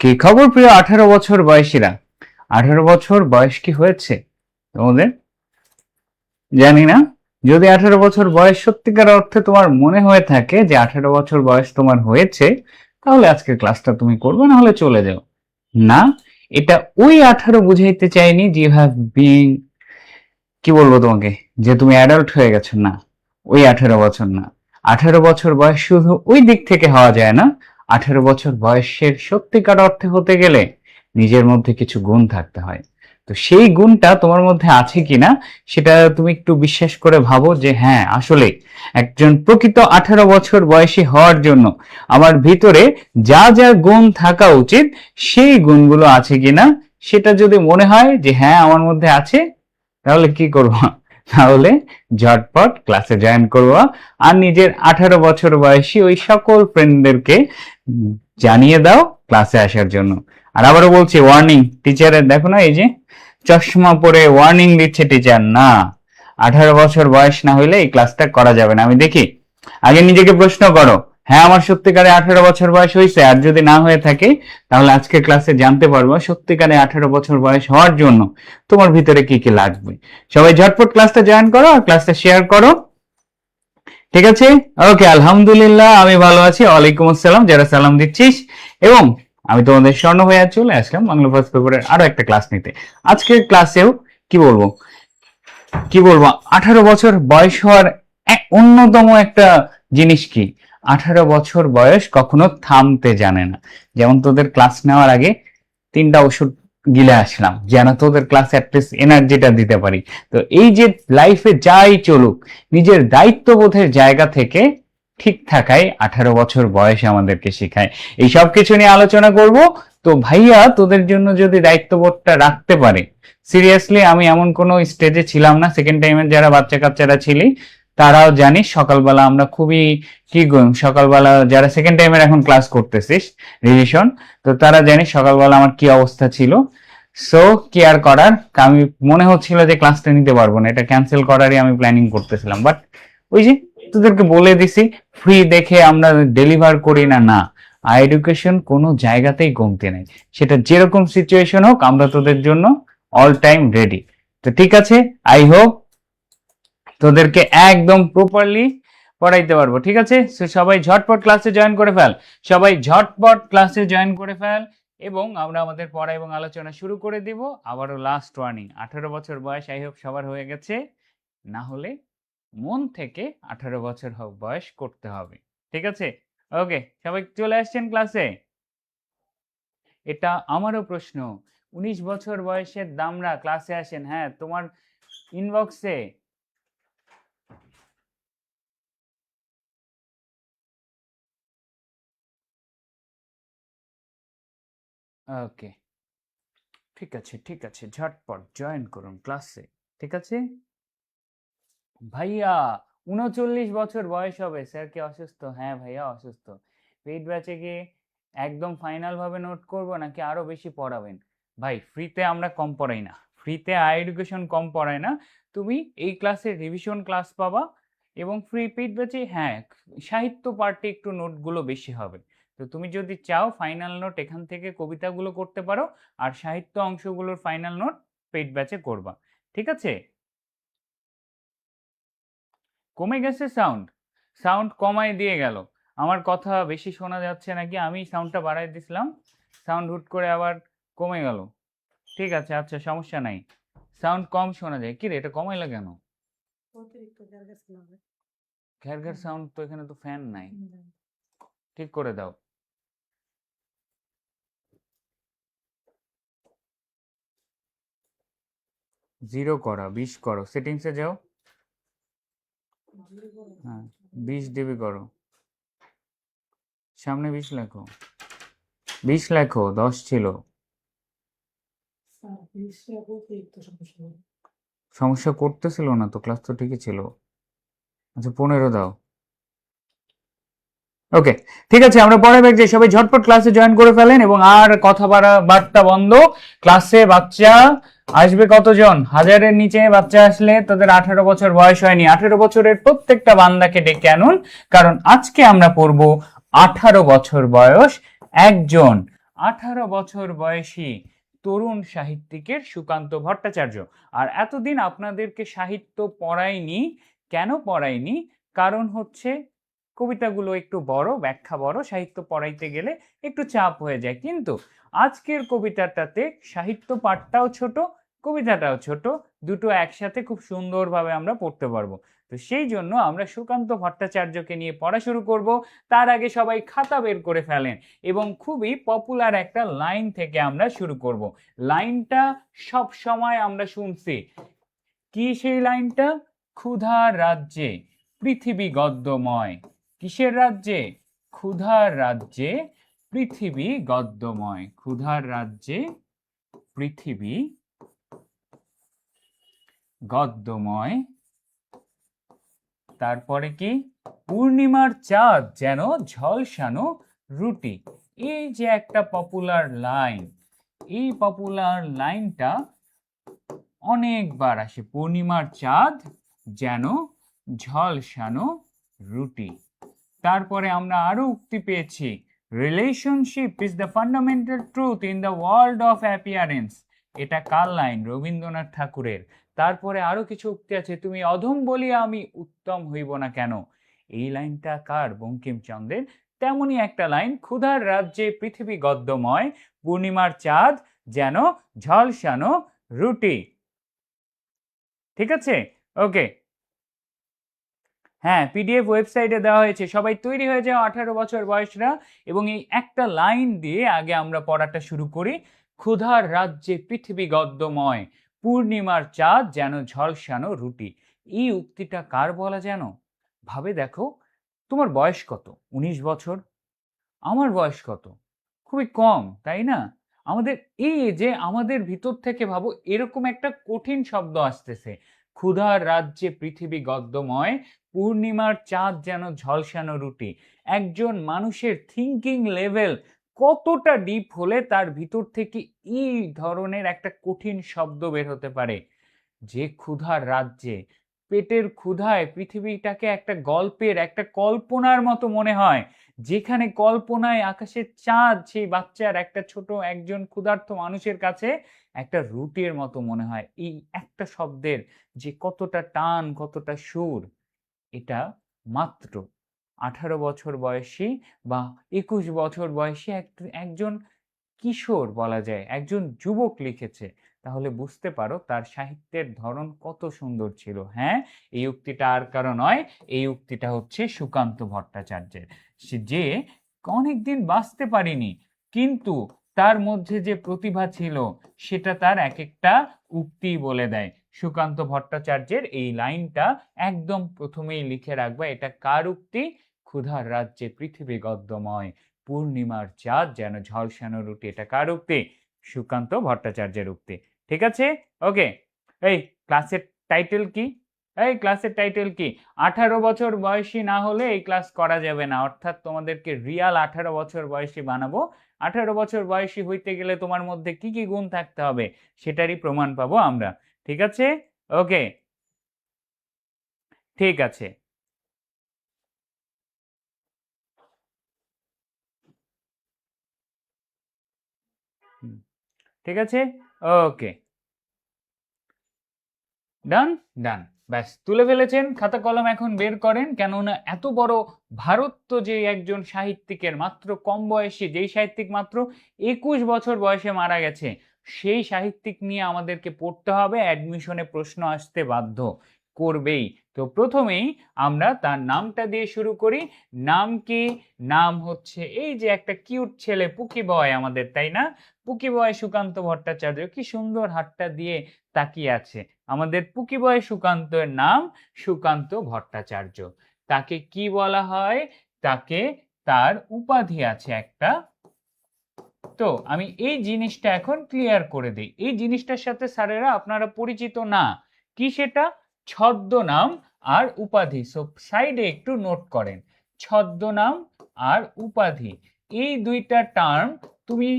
কি খবর প্রিয় 18 বছর বয়সীরা? 18 বছর বয়স কি হয়েছে তোমাদের? জানি না। যদি 18 বছর বয়স সত্যিকার অর্থে তোমার মনে হয়ে থাকে যে 18 বছর বয়স তোমার হয়েছে, তাহলে আজকের ক্লাসটা তুমি করবে, না হলে চলে যাও। না, এটা ওই 18 বুঝাইতে চাইনি যে ইউ হ্যাভ বিন, কি বলবো তোমাকে, যে তুমি অ্যাডাল্ট হয়ে গেছো, না। ওই 18 বছর না। 18 বছর বয়স শুধু ওই দিক থেকে হওয়া যায় না। 18 বছর বয়সের সত্যিকার অর্থে হতে গেলে নিজের মধ্যে কিছু গুণ থাকতে হয়। তো সেই গুণটা তোমার মধ্যে আছে কিনা সেটা তুমি একটু বিশ্বাস করে ভাবো যে হ্যাঁ, আসলে একজন প্রকৃত 18 বছর বয়সী হওয়ার জন্য আমার ভিতরে যা যা গুণ থাকা উচিত সেই গুণগুলো আছে কিনা সেটা যদি মনে হয় যে হ্যাঁ আমার মধ্যে আছে, তাহলে কি করবো? তাহলে ঝটপট ক্লাসে জয়েন করবো আর নিজের 18 বছর বয়সী ওই সকল ফ্রেন্ডদেরকে জানিয়ে দাও ক্লাসে আসার জন্য। আর আবারও বলছি, ওয়ার্নিং, টিচারের দেখো না, এই যে চশমা পরে ওয়ার্নিং দিচ্ছে টিচার, না 18 বছর বয়স না হইলে এই ক্লাসটা করা যাবে না। আমি দেখি, আগে নিজেকে প্রশ্ন করো, হ্যাঁ আমার সত্যিকারে 18 বছর বয়স হয়েছে? আর যদি না হয়ে থাকে তাহলে আজকে ক্লাসে জানতে পারবো সত্যিকারে 18 বছর বয়স হওয়ার জন্য তোমার ভিতরে কি কি লাগবে। সবাই ঝটপট ক্লাসটা জয়েন করো আর ক্লাসটা শেয়ার করো, ঠিক আছে? ওকে, আলহামদুলিল্লাহ আমি ভালো আছি। ওয়ালাইকুম আসসালাম যারা সালাম দিচ্ছিস। এবং আমি তোমাদের স্বর্ণ ভাইয়া চলে আসলাম বাংলা ফার্স্ট পেপারের আরো একটা ক্লাস নিতে। আজকের ক্লাসেও কি বলবো 18 বছর বয়স হওয়ার অন্যতম একটা জিনিস কি, 18 বছর বয়স কখনো থামতে জানে না। যেমন তোদের ক্লাস নেওয়ার আগে 3টা ওষুধ গিলে আসলাম যেন তোদের ক্লাসে অ্যাটলিস্ট এনার্জিটা দিতে পারি। তো এই যে লাইফে যাই চলুক, নিজের দায়িত্ববোধের জায়গা থেকে ঠিক থাকাই 18 বছর বয়স আমাদেরকে শেখায়। এই সব কিছু নিয়ে আলোচনা করব। তো ভাইয়া তোদের জন্য যদি দায়িত্ববোধটা রাখতে পারে, সিরিয়াসলি আমি এমন কোনো স্টেজে ছিলাম না। সেকেন্ড টাইমের যারা বাচ্চা কাচ্চারা ছিলি তারাও জানিস সকালবেলা আমরা খুবই সকালবেলা যারা সেকেন্ড টাইমের এখন ক্লাস করতেছিস রিভিশন, তো তারা জানিস সকালবেলা আমার কি অবস্থা ছিল। সো কি আর করার, আমি মনে হচ্ছিল যে ক্লাসটা নিতে পারবো না, এটা ক্যান্সেল করারই আমি প্ল্যানিং করতেছিলাম। বাট ওই যে তোদেরকে বলে দিছি, ফ্রি দেখে আমরা ডেলিভার করি না। না, এডুকেশন কোনো জায়গাতেই কমতে নেই, সেটা যেরকম সিচুয়েশন হোক আমরা তোদের জন্য অল টাইম রেডি। তো ঠিক আছে, আই হোপ তোদেরকে একদম প্রপারলি পড়াইতে পারবো, ঠিক আছে? সবাই ঝটপট ক্লাসে জয়েন করে ফেল, সবাই ঝটপট ক্লাসে জয়েন করে ফেল এবং আমরা আমাদের পড়া এবং আলোচনা শুরু করে দিব। আবারও লাস্ট ওয়ার্নিং, 18 বছর বয়স আই হোপ সবার হয়ে গেছে, না হলে মন থেকে 18 বছর বয়স করতে হবে, ঠিক আছে? ওকে, সবাই চলে আসছেন ক্লাসে? এটা আমারও প্রশ্ন, 19 বছর বয়সের দামরা ক্লাসে আসেন। হ্যাঁ, তোমার ইনবক্সে ওকে, ঠিক আছে ঠিক আছে, ঝটপট জয়েন করুন ক্লাসে, ঠিক আছে? ভাইয়া 39 বছর বয়স হবে, স্যার কি অসুস্থ? হ্যাঁ ভাইয়া অসুস্থ। পেইড ব্যাচে গিয়ে একদম ফাইনাল ভাবে নোট করব নাকি আরো বেশি পড়াবেন? ভাই ফ্রিতে আমরা কম পড়াই না, ফ্রিতে এডুকেশন কম পড়ায় না। তুমি এই ক্লাসে রিভিশন ক্লাস পাবা এবং ফ্রি পেইড ব্যাচে হ্যাঁ সাহিত্য পার্টে একটু নোটগুলো বেশি হবে। তো তুমি যদি চাও ফাইনাল নোট এখান থেকে কবিতাগুলো করতে পারো, আর সাহিত্য অংশগুলোর ফাইনাল নোট পেইড ব্যাচে করবা, ঠিক আছে? কমে গেছে সাউন্ড? সাউন্ড কমাই দিয়ে গেল। আমার কথা বেশি শোনা যাচ্ছে নাকি? আমি সাউন্ডটা বাড়াই দিছিলাম, সাউন্ড হুট করে আবার কমে গেল। ঠিক আছে, আচ্ছা সমস্যা নাই। সাউন্ড কম শোনা যায়, কি রে এটা কমাইলা কেন? ঘ্যার ঘ্যার সাউন্ড তো, এখানে তো ফ্যান নাই। ঠিক করে দাও। জিরো করো, 20 করো, সেটিংসে যাও। হ্যাঁ 20 ডিবি করো, সামনে 20 লেখো, 20 লেখো, 10 ছিল। সমস্যা করতেছিল না তো, ক্লাস তো ঠিকই ছিল। আচ্ছা 15 দাও। ওকে, ঠিক আছে, আমরা পরে ব্যাক যাই। সবাই ঝটপট ক্লাসে জয়েন করে ফেলেন এবং আর কথা বার্তা বন্ধ। ক্লাসে বাচ্চা আসবে কতজন? 1000-এর নিচে বাচ্চা আসলে তাদের 18 বছর বয়স হয়নি। 18 বছরের প্রত্যেকটা বান্দাকে ডেকে আনুন, কারণ আজকে আমরা পড়বো 18 বছর বয়স একজন 18 বছর বয়সী তরুণ সাহিত্যিকের সুকান্ত ভট্টাচার্য। আর এতদিন আপনাদেরকে সাহিত্য পড়াইনি। কেন পড়াইনি? কারণ হচ্ছে কবিতাগুলো একটু বড়, ব্যাখ্যা বড়, সাহিত্য পড়াইতে গেলে একটু চাপ হয়ে যায়। কিন্তু আজকের কবিতাটাতে সাহিত্য পাঠটাও ছোট, কবিতাটাও ছোট, দুটো একসাথে খুব সুন্দরভাবে আমরা পড়তে পারবো। তো সেই জন্য আমরা সুকান্ত ভট্টাচার্যকে নিয়ে পড়া শুরু করব। তার আগে সবাই খাতা বের করে ফেলেন এবং খুবই পপুলার একটা লাইন থেকে আমরা শুরু করব। লাইনটা সব সময় আমরা শুনছি। কি সেই লাইনটা? ক্ষুধার রাজ্যে পৃথিবী গদ্যময়। কিসের রাজ্যে? ক্ষুধার রাজ্যে পৃথিবী গদ্যময়। ক্ষুধার রাজ্যে পৃথিবী গদ্যময়। তারপরে কি? পূর্ণিমার চাঁদ যেন ঝলসানো রুটি। এই যে একটা পপুলার লাইন, এই পপুলার লাইনটা অনেকবার আসে। পূর্ণিমার চাঁদ যেন ঝলসানো রুটি। তারপরে আমরা আরো উক্তি পেয়েছি, relationship is the fundamental truth in the world of appearance. এটা কার লাইন? রবীন্দ্রনাথ ঠাকুরের। তারপরে আরো কিছু উক্তি আছে, তুমি অধম বলিয়া আমি উত্তম হইব না কেন। এই লাইনটা কার? বঙ্কিমচন্দ্রের। তেমনই একটা লাইন, ক্ষুধার রাজ্যে পৃথিবী গদ্যময়, পূর্ণিমার চাঁদ যেন ঝলসানো রুটি। ঠিক আছে? ওকে, হ্যাঁ, পিডিএফ ওয়েবসাইটে দেওয়া হয়েছে, সবাই তৈরি হয়ে যাও 18 বছর বয়সরা। এবং এই একটা লাইন দিয়ে আগে আমরা পড়াটা শুরু করি। ক্ষুধার রাজ্যে পৃথিবী গদ্যময়, পূর্ণিমার চাঁদ যেন ঝলসানো রুটি। এই উক্তিটা কার বলা যেন? ভাবে দেখো, তোমার বয়স কত? 19 বছর। আমার বয়স কত? খুবই কম, তাই না? আমাদের এই যে আমাদের ভিতর থেকে ভাবো এরকম একটা কঠিন শব্দ আসতেছে, ক্ষুধার রাজ্যে পৃথিবী গদ্যময়, পূর্ণিমার চাঁদ যেন ঝলসানো রুটি। একজন মানুষের থিঙ্কিং লেভেল কতটা ডিপ হলে তার ভিতর থেকে এই ধরনের একটা কঠিন শব্দ বের হতে পারে? যে ক্ষুধার রাজ্যে, পেটের ক্ষুধায় পৃথিবীটাকে একটা গল্পের, একটা কল্পনার মতো মনে হয়, যেখানে কল্পনায় আকাশের চাঁদ সেই বাচ্চার, একটা ছোট একজন ক্ষুধার্ত মানুষের কাছে একটা রুটির মতো মনে হয়। এই একটা শব্দের যে কতটা টান, কতটা সুর, এটা মাত্র 18 বছর বয়সী বা 21 বছর বয়সী একজন কিশোর বলা যায়, একজন যুবক লিখেছে। তাহলে বুঝতে পারো তার সাহিত্যের ধরন কত সুন্দর ছিল। হ্যাঁ, এই উক্তিটা আর কারো নয়, এই উক্তিটা হচ্ছে সুকান্ত ভট্টাচার্যের। যে অনেকদিন বাঁচতে পারিনি, কিন্তু তার মধ্যে যে প্রতিভা ছিল সেটা তার এক একটা উক্তি বলে দেয়। সুকান্ত ভট্টাচার্যের এই লাইনটা একদম প্রথমেই লিখে রাখবা। এটা কার উক্তি? ক্ষুধার রাজ্যে পৃথিবী গদ্যময়, পূর্ণিমার চাঁদ যেন ঝলসানো রুটি। এটা কার উক্তি? সুকান্ত ভট্টাচার্যের উক্তি। ঠিক আছে? ওকে, এই ক্লাসের টাইটেল কি? এই ক্লাসের টাইটেল কি? 18 বছর বয়সী না হলে এই ক্লাস করা যাবে না, অর্থাৎ তোমাদেরকে রিয়াল 18 বছর বয়সী বানাবো। 18 বছর বয়সী হইতে গেলে তোমার মধ্যে কি কি গুণ থাকতে হবে সেটারই প্রমাণ পাবো আমরা। ঠিক আছে? ওকে, ঠিক আছে। ঠিক আছে, ওকে, ডান ডান। ব্যাস, তুলে ফেলেছেন, খাতা কলম এখন বের করেন। কেননা এত বড় ভারত যে একজন সাহিত্যিকের, মাত্র কম বয়সী, যেই সাহিত্যিক মাত্র 21 বছর বয়সে মারা গেছে, সেই সাহিত্যিক নিয়ে আমাদেরকে পড়তে হবে, অ্যাডমিশনে প্রশ্ন আসতে বাধ্য করবেই। তো প্রথমেই আমরা তার নামটা দিয়ে শুরু করি। নাম কি? নাম হচ্ছে এই যে একটা কিউট ছেলে, পুকি বয় আমাদের, তাই না? পুকি বয় সুকান্ত ভট্টাচার্য। কি সুন্দর হাতটা দিয়ে তাকিয়ে আছে। আমাদের পুকি বয় সুকান্তের নাম সুকান্ত ভট্টাচার্য। তাকে কি বলা হয়? তাকে তার উপাধি আছে একটা। তো আমি এই জিনিসটা এখন ক্লিয়ার করে দিই। এই জিনিসটার সাথে স্যারেরা আপনারা পরিচিত না। কি সেটা? ছদ্মনাম আর উপাধি। সো সাইডে একটু নোট করেন, ছদ্মনাম আর উপাধি। এই দুইটা টার্ম তুমি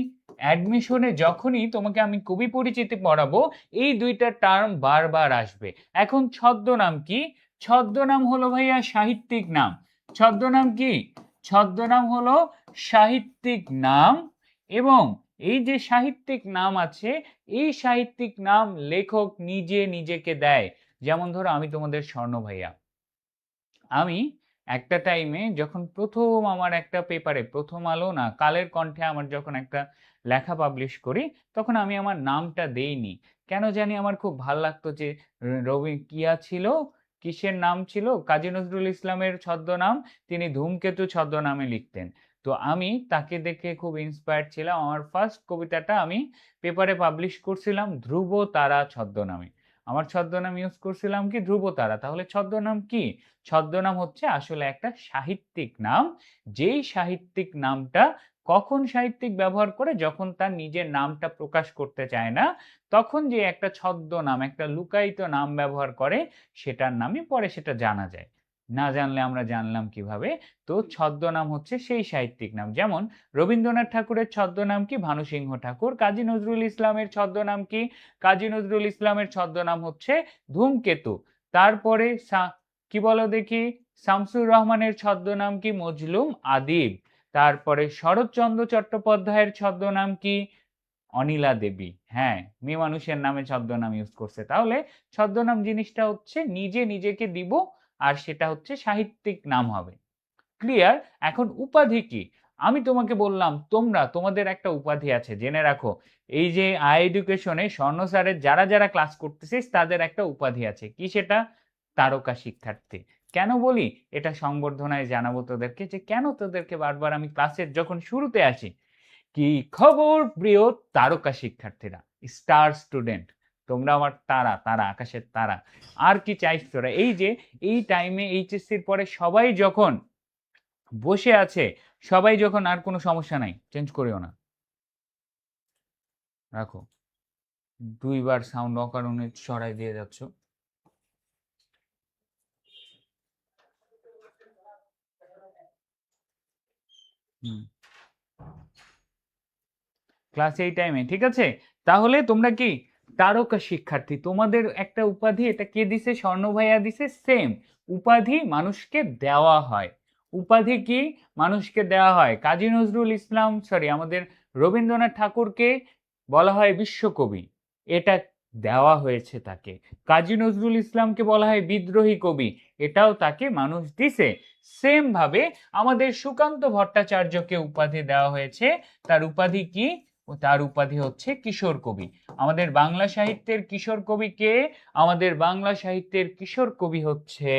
অ্যাডমিশনে যখনই তোমাকে আমি কবি পরিচিতি পড়াবো, এই দুইটা টার্ম বারবার আসবে। এখন ছদ্মনাম কি? ছদ্মনাম হলো ভাইয়া সাহিত্যিক নাম। ছদ্মনাম কি? ছদ্মনাম হলো সাহিত্যিক নাম। এবং এই যে সাহিত্যিক নাম আছে, এই সাহিত্যিক নাম লেখক নিজে নিজেকে দেয়। যেমন ধরো আমি তোমাদের স্বর্ণ ভাইয়া, আমি একটা টাইমে যখন প্রথম আমার একটা পেপারে, প্রথম আলো না কালের কণ্ঠে আমার যখন একটা লেখা পাবলিশ করি, তখন আমি আমার নামটা দেইনি। কেন জানি আমার খুব ভাল লাগতো যে রবি কিয়া ছিল, কিসের নাম ছিল, কাজী নজরুল ইসলামের ছদ্মনাম, তিনি ধূমকেতু ছদ্মনামে লিখতেন। তো আমি তাকে দেখে খুব ইন্সপায়ার্ড ছিলাম। আমার ফার্স্ট কবিতাটা আমি পেপারে পাবলিশ করছিলাম ধ্রুব তারা ছদ্মনামে। আমার ছদ্মনাম ইউজ করছিলাম কি, ধ্রুব তারা। তাহলে ছদ্মনাম কি? ছদ্মনাম হচ্ছে আসলে একটা সাহিত্যিক নাম, যেই সাহিত্যিক নামটা কখন সাহিত্যিক ব্যবহার করে, যখন তার নিজের নামটা প্রকাশ করতে চায় না, তখন যে একটা ছদ্মনাম, একটা লুকায়িত নাম ব্যবহার করে, সেটার নামই পরে সেটা জানা যায়। না জানলে আমরা জানলাম কিভাবে? তো ছদ্মনাম হচ্ছে সেই সাহিত্যিক নাম। যেমন রবীন্দ্রনাথ ঠাকুরের ছদ্মনাম কি? ভানুসিংহ ঠাকুর। কাজী নজরুল ইসলামের ছদ্মনাম কি? কাজী নজরুল ইসলামের ছদ্মনাম হচ্ছে ধূমকেতু। তারপরে কি বলো দেখি, শামসুর রহমানের ছদ্মনাম কি? মজলুম আদিব। তারপরে শরৎচন্দ্র চট্টোপাধ্যায়ের ছদ্মনাম কি? অনিলা দেবী। হ্যাঁ, মেয়ে মানুষের নামে ছদ্মনাম ইউজ করছে। তাহলে ছদ্মনাম জিনিসটা হচ্ছে নিজে নিজেকে দিব, আর সেটা হচ্ছে সাহিত্যিক নাম হবে। ক্লিয়ার? এখন উপাধি কি? আমি তোমাকে বললাম তোমাদের একটা উপাধি আছে, জেনে রাখো। এই যে আই এডুকেশনে স্বর্ণ স্যারের যারা যারা ক্লাস করতেছিস, তাদের একটা উপাধি আছে। কি সেটা? তারকা শিক্ষার্থী। কেন বলি? এটা সংবর্ধনায় জানাবো তোদেরকে, যে কেন তোদেরকে বারবার আমি ক্লাসের যখন শুরুতে আসি, কি খবর প্রিয় তারকা শিক্ষার্থীরা, স্টার স্টুডেন্ট, তোমরা আমার তারা, তারা আকাশের তারা। আর কি চাইছ তোরা? এই যে এই টাইমে এইচএসসির পরে সবাই যখন বসে আছে, সবাই যখন, আর কোনো সমস্যা নাই, চেঞ্জ করিও না, রাখো। দুইবার সাউন্ড অকারণে সরাই দিয়ে যাচ্ছ। ক্লাস এই টাইমে, ঠিক আছে? তাহলে তোমরা কি তারকা শিক্ষার্থী, তোমাদের একটা উপাধি, এটা কে দিছে? স্বর্ণ ভাইয়া দিছে। সেম উপাধি মানুষকে দেওয়া হয়। উপাধি কি? মানুষকে দেওয়া হয়। কাজী নজরুল ইসলাম, সরি, আমাদের রবীন্দ্রনাথ ঠাকুরকে বলা হয় বিশ্বকবি, এটা দেওয়া হয়েছে তাকে। কাজী নজরুল ইসলামকে বলা হয় বিদ্রোহী কবি, এটাও তাকে মানুষ দিছে। সেম ভাবে আমাদের সুকান্ত ভট্টাচার্যকে উপাধি দেওয়া হয়েছে। তার উপাধি কি? তার উপাধি হচ্ছে কিশোর কবি। আমাদের বাংলা সাহিত্যের কিশোর কবি কে? আমাদের বাংলা সাহিত্যের কিশোর কবি হচ্ছে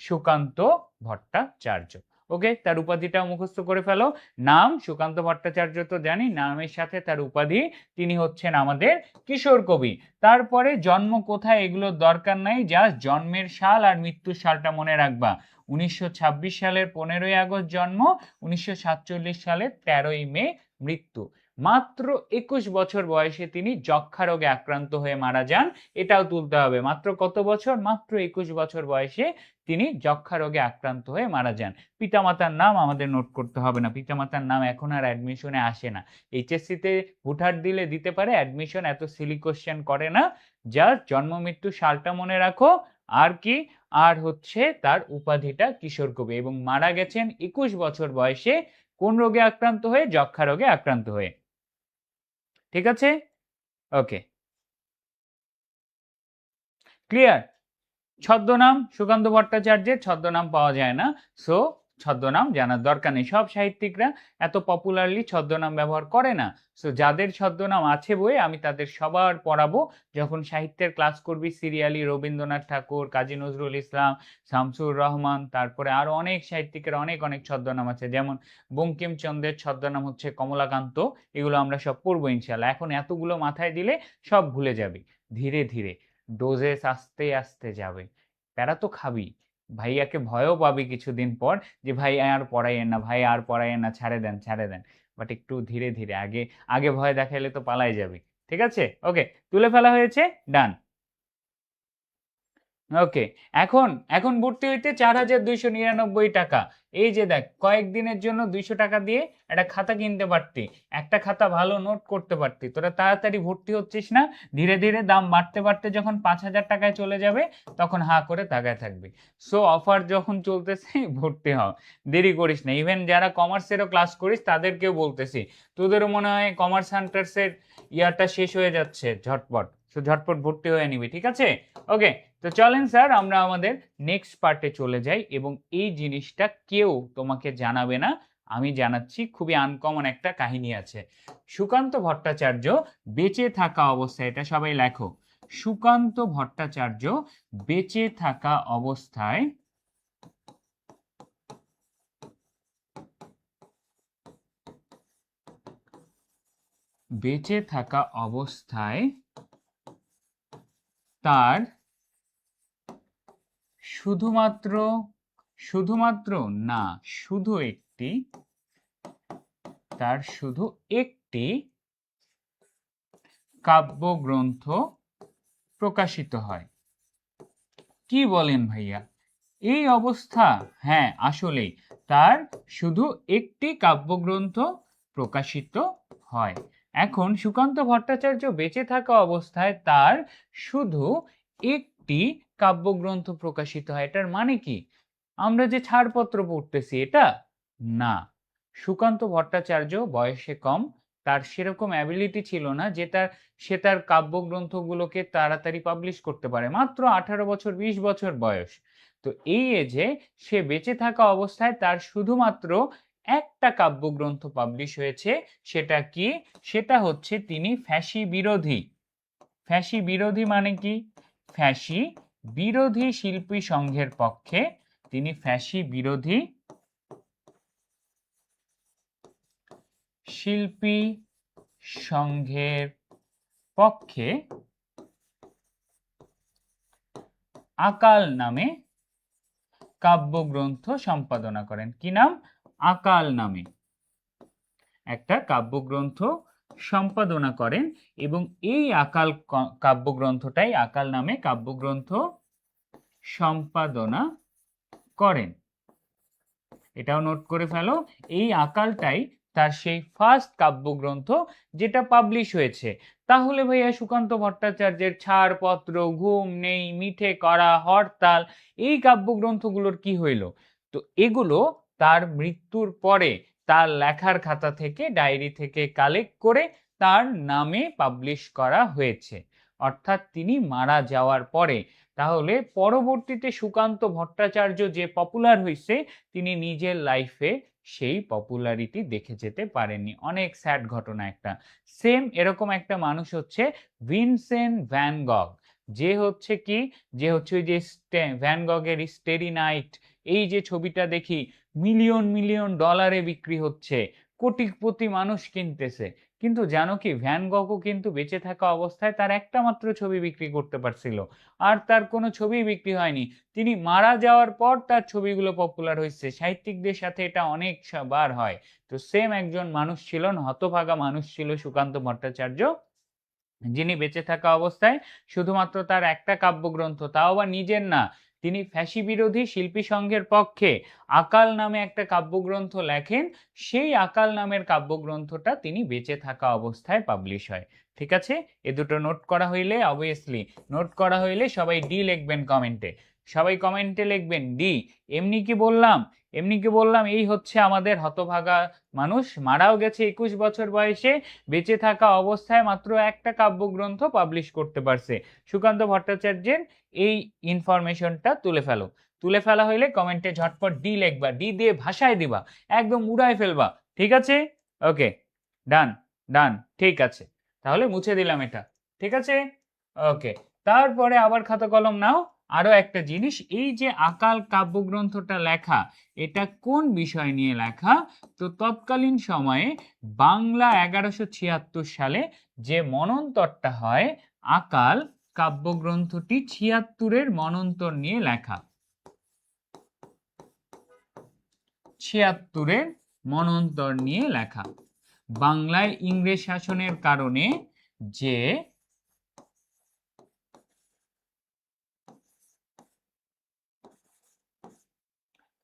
সুকান্ত ভট্টাচার্য। ওকে, তার উপাধিটাও মুখস্থ করে ফেলো। নাম সুকান্ত ভট্টাচার্য তো জানি, নামের সাথে তার উপাধি, তিনি হচ্ছেন আমাদের কিশোর কবি। তারপরে জন্ম কোথায়, এগুলোর দরকার নাই, জাস্ট জন্মের সাল আর মৃত্যুর সালটা মনে রাখবা। 1926 সালের 15ই আগস্ট জন্ম, 1947 সালের 13ই মে মৃত্যু। মাত্র 21 বছর বয়সে তিনি যক্ষা রোগে আক্রান্ত হয়ে মারা যান। এটাও তুলতে হবে, মাত্র কত বছর? মাত্র 21 বছর বয়সে তিনি যক্ষা রোগে আক্রান্ত হয়ে মারা যান। পিতামাতার নাম আমাদের নোট করতে হবে না, পিতামাতার নাম এখন আর অ্যাডমিশনে আসে না। এইচএসসিতে হুটহাট দিলে দিতে পারে, অ্যাডমিশন এত সিলি কোশ্চেন করে না। জাস্ট জন্ম মৃত্যু সালটা মনে রাখো। আর কি? আর হচ্ছে তার উপাধিটা কিশোর কবি, এবং মারা গেছেন 21 বছর বয়সে। কোন রোগে আক্রান্ত হয়ে? যক্ষা রোগে আক্রান্ত হয়ে। ঠিক আছে? ওকে, ক্লিয়ার? ছদ্মনাম সুকান্ত ভট্টাচার্যের ছদ্মনাম পাওয়া যায় না, সো ছদ্মনাম জানার দরকার নেই। সব সাহিত্যিকরা এত পপুলারলি ছদ্মনাম ব্যবহার করে না। সো যাদের ছদ্মনাম আছে বইয়ে, আমি তাদের সবার পড়াবো। যখন সাহিত্যের ক্লাস করবি সিরিয়ালি, রবীন্দ্রনাথ ঠাকুর, কাজী নজরুল ইসলাম, শামসুর রহমান, তারপরে আরো অনেক সাহিত্যিকের অনেক অনেক ছদ্মনাম আছে। যেমন বঙ্কিমচন্দ্রের ছদ্মনাম হচ্ছে কমলাকান্ত। এগুলো আমরা সব পড়বো ইনশাল্লাহ। এখন এতগুলো মাথায় দিলে সব ভুলে যাবি। ধীরে ধীরে ডোজেস আস্তে আস্তে যাবে। প্যারা তো খাবি, ভাইয়াকে ভয়ও পাবি কিছুদিন পর, যে ভাই আর পড়াইয়েন না, ভাই আর পড়াইয়েন না, ছাড়ে দেন, ছাড়ে দেন। বাট একটু ধীরে ধীরে, আগে আগে ভয় দেখাইলে তো পালাই যাবি। ঠিক আছে? ওকে, তুলে ফেলা হয়েছে, ডান। ওকে, এখন এখন ভর্তি হইতে 4,299 টাকা। এই যে দেখ, কয়েকদিনের জন্য 200 টাকা দিয়ে একটা খাতা কিনতে পারতি, একটা খাতা ভালো নোট করতে পারতি। তোরা তাড়াতাড়ি ভর্তি হচ্ছিস না, ধীরে ধীরে দাম বাড়তে বাড়তে যখন 5,000 টাকায় চলে যাবে তখন হা করে তাকায় থাকবি। সো অফার যখন চলতেছে ভর্তি হও, দেরি করিস না। ইভেন যারা কমার্সেরও ক্লাস করিস তাদেরকেও বলতেছি, তোদেরও মনে হয় কমার্স হান্টার্সের ইয়ারটা শেষ হয়ে যাচ্ছে ঝটপট, সো ঝটপট ভর্তি হয়ে নিবি, ঠিক আছে? ওকে, তো চলেন স্যার আমরা আমাদের নেক্সট পার্টে চলে যাই, এবং এই জিনিসটা কেউ তোমাকে জানাবে না, আমি জানাচ্ছি। খুবই আনকমন একটা কাহিনী আছে। সুকান্ত ভট্টাচার্য বেঁচে থাকা অবস্থায়, এটা সবাই লেখো, সুকান্ত ভট্টাচার্য বেঁচে থাকা অবস্থায় বেঁচে থাকা অবস্থায় তার শুধুমাত্র শুধুমাত্র না শুধু একটি তার শুধু একটি কাব্যগ্রন্থ প্রকাশিত হয়। কি বলেন ভাইয়া, এই অবস্থা? হ্যাঁ, আসলেই তার শুধু একটি কাব্যগ্রন্থ প্রকাশিত হয়। এখন সুকান্ত ভট্টাচার্য বেঁচে থাকা অবস্থায় তার শুধু একটি কাব্যগ্রন্থ প্রকাশিত হয়, এটার মানে কি? আমরা যে ছাড়পত্র পড়তেছি এটা না। সুকান্ত ভট্টাচার্য বয়সে কম, তার সেরকম অ্যাবিলিটি ছিল না যে সে তার কাব্যগ্রন্থগুলোকে তাড়াতাড়ি পাবলিশ করতে পারে। মাত্র 18 বছর 20 বছর বয়স। তো এই এজে সে বেঁচে থাকা অবস্থায় তার শুধুমাত্র একটা কাব্যগ্রন্থ পাবলিশ হয়েছে। সেটা কি? সেটা হচ্ছে তিনি ফ্যাসি বিরোধী। ফ্যাসি বিরোধী মানে কি? ফ্যাসি বিরোধী শিল্পী সংঘের পক্ষে তিনি ফ্যাসি বিরোধী শিল্পী সংঘের পক্ষে আকাল নামে কাব্যগ্রন্থ সম্পাদনা করেন। কি নাম? আকাল নামে একটা কাব্যগ্রন্থ সম্পাদনা করেন, এবং এই আকাল কাব্যগ্রন্থটাই আকাল নামে কাব্যগ্রন্থ সম্পাদনা করেন। এটাও নোট করে ফেলো, এই আকালটাই তার সেই ফার্স্ট কাব্যগ্রন্থ যেটা পাবলিশ হয়েছে। তাহলে ভাইয়া সুকান্ত ভট্টাচার্যের ছাড়পত্র, ঘুম নেই, মিঠে করা, হরতাল, এই কাব্যগ্রন্থগুলোর কি হইল? তো এগুলো তার মৃত্যুর পরে তার লেখার খাতা থেকে, ডায়েরি থেকে কালেক্ট করে তার নামে পাবলিশ করা হয়েছে, অর্থাৎ তিনি মারা যাওয়ার পরে। তাহলে পরবর্তীতে সুকান্ত ভট্টাচার্য যে পপুলার হয়েছে, তিনি নিজের লাইফে সেই পপুলারিটি দেখে যেতে পারেননি। অনেক স্যাড ঘটনা একটা। সেম এরকম একটা মানুষ হচ্ছে ভিনসেন্ট ভ্যান গগ, যে হচ্ছে কি, যে হচ্ছে ওই যে ভ্যান গগের স্টেরি নাইট, এই যে ছবিটা দেখি মিলিয়ন মিলিয়ন ডলারে বিক্রি হচ্ছে, কোটিপতি মানুষ কিনতেছে। কিন্তু জানো কি, ভ্যান গগও কিন্তু বেঁচে থাকা অবস্থায় তার একটা মাত্র ছবি বিক্রি করতে পারছিল, আর তার কোনো ছবি বিক্রি হয়নি। তিনি মারা যাওয়ার পর তার ছবিগুলো পপুলার হয়েছে। সাহিত্যিকদের সাথে এটা অনেক বার হয়। তো সেম একজন মানুষ ছিলেন, হতভাগা মানুষ ছিল সুকান্ত ভট্টাচার্য, যিনি বেঁচে থাকা অবস্থায় শুধুমাত্র তার একটা কাব্যগ্রন্থ, তাও আবার নিজের না, তিনি ফ্যাসি বিরোধী শিল্পী সংঘের পক্ষে আকাল নামে একটা কাব্যগ্রন্থ লেখেন। সেই আকাল নামের কাব্যগ্রন্থটা তিনি বেঁচে থাকা অবস্থায় পাবলিশ হয়। ঠিক আছে, এ দুটো নোট করা হইলে, অবভিয়াসলি নোট করা হইলে সবাই ডি লিখবেন কমেন্টে, সবাই কমেন্টে লিখবেন ডি। এমনি কি বললাম, এমনি কি বললাম, এই হচ্ছে আমাদের হতভাগা মানুষ, মারাও গেছে 21 বছর বয়সে, বেঁচে থাকা অবস্থায় মাত্র একটা কাব্যগ্রন্থ পাবলিশ করতে পারছে। সুকান্ত ভট্টাচার্যের এই ইনফরমেশনটা তুলে ফেলো। তুলে ফেলা হইলে কমেন্টে ঝটপট ডি লিখবা, ডি দিয়ে ভাষায় দিবা, একদম উড়ায় ফেলবা। ঠিক আছে? ওকে, ডান ডান, ঠিক আছে, তাহলে মুছে দিলাম এটা। ঠিক আছে, ওকে। তারপরে আবার খাতা কলম নাও। আরো একটা জিনিস, এই যে আকাল কাব্যগ্রন্থটা লেখা, এটা কোন বিষয় নিয়ে লেখা? তো তৎকালীন সময়ে বাংলা 1176 সালে যে মনন্তরটা হয়, আকাল কাব্যগ্রন্থটি 76-এর মনন্তর নিয়ে লেখা। 76-এর মনন্তর নিয়ে লেখা। বাংলায় ইংরেজ শাসনের কারণে যে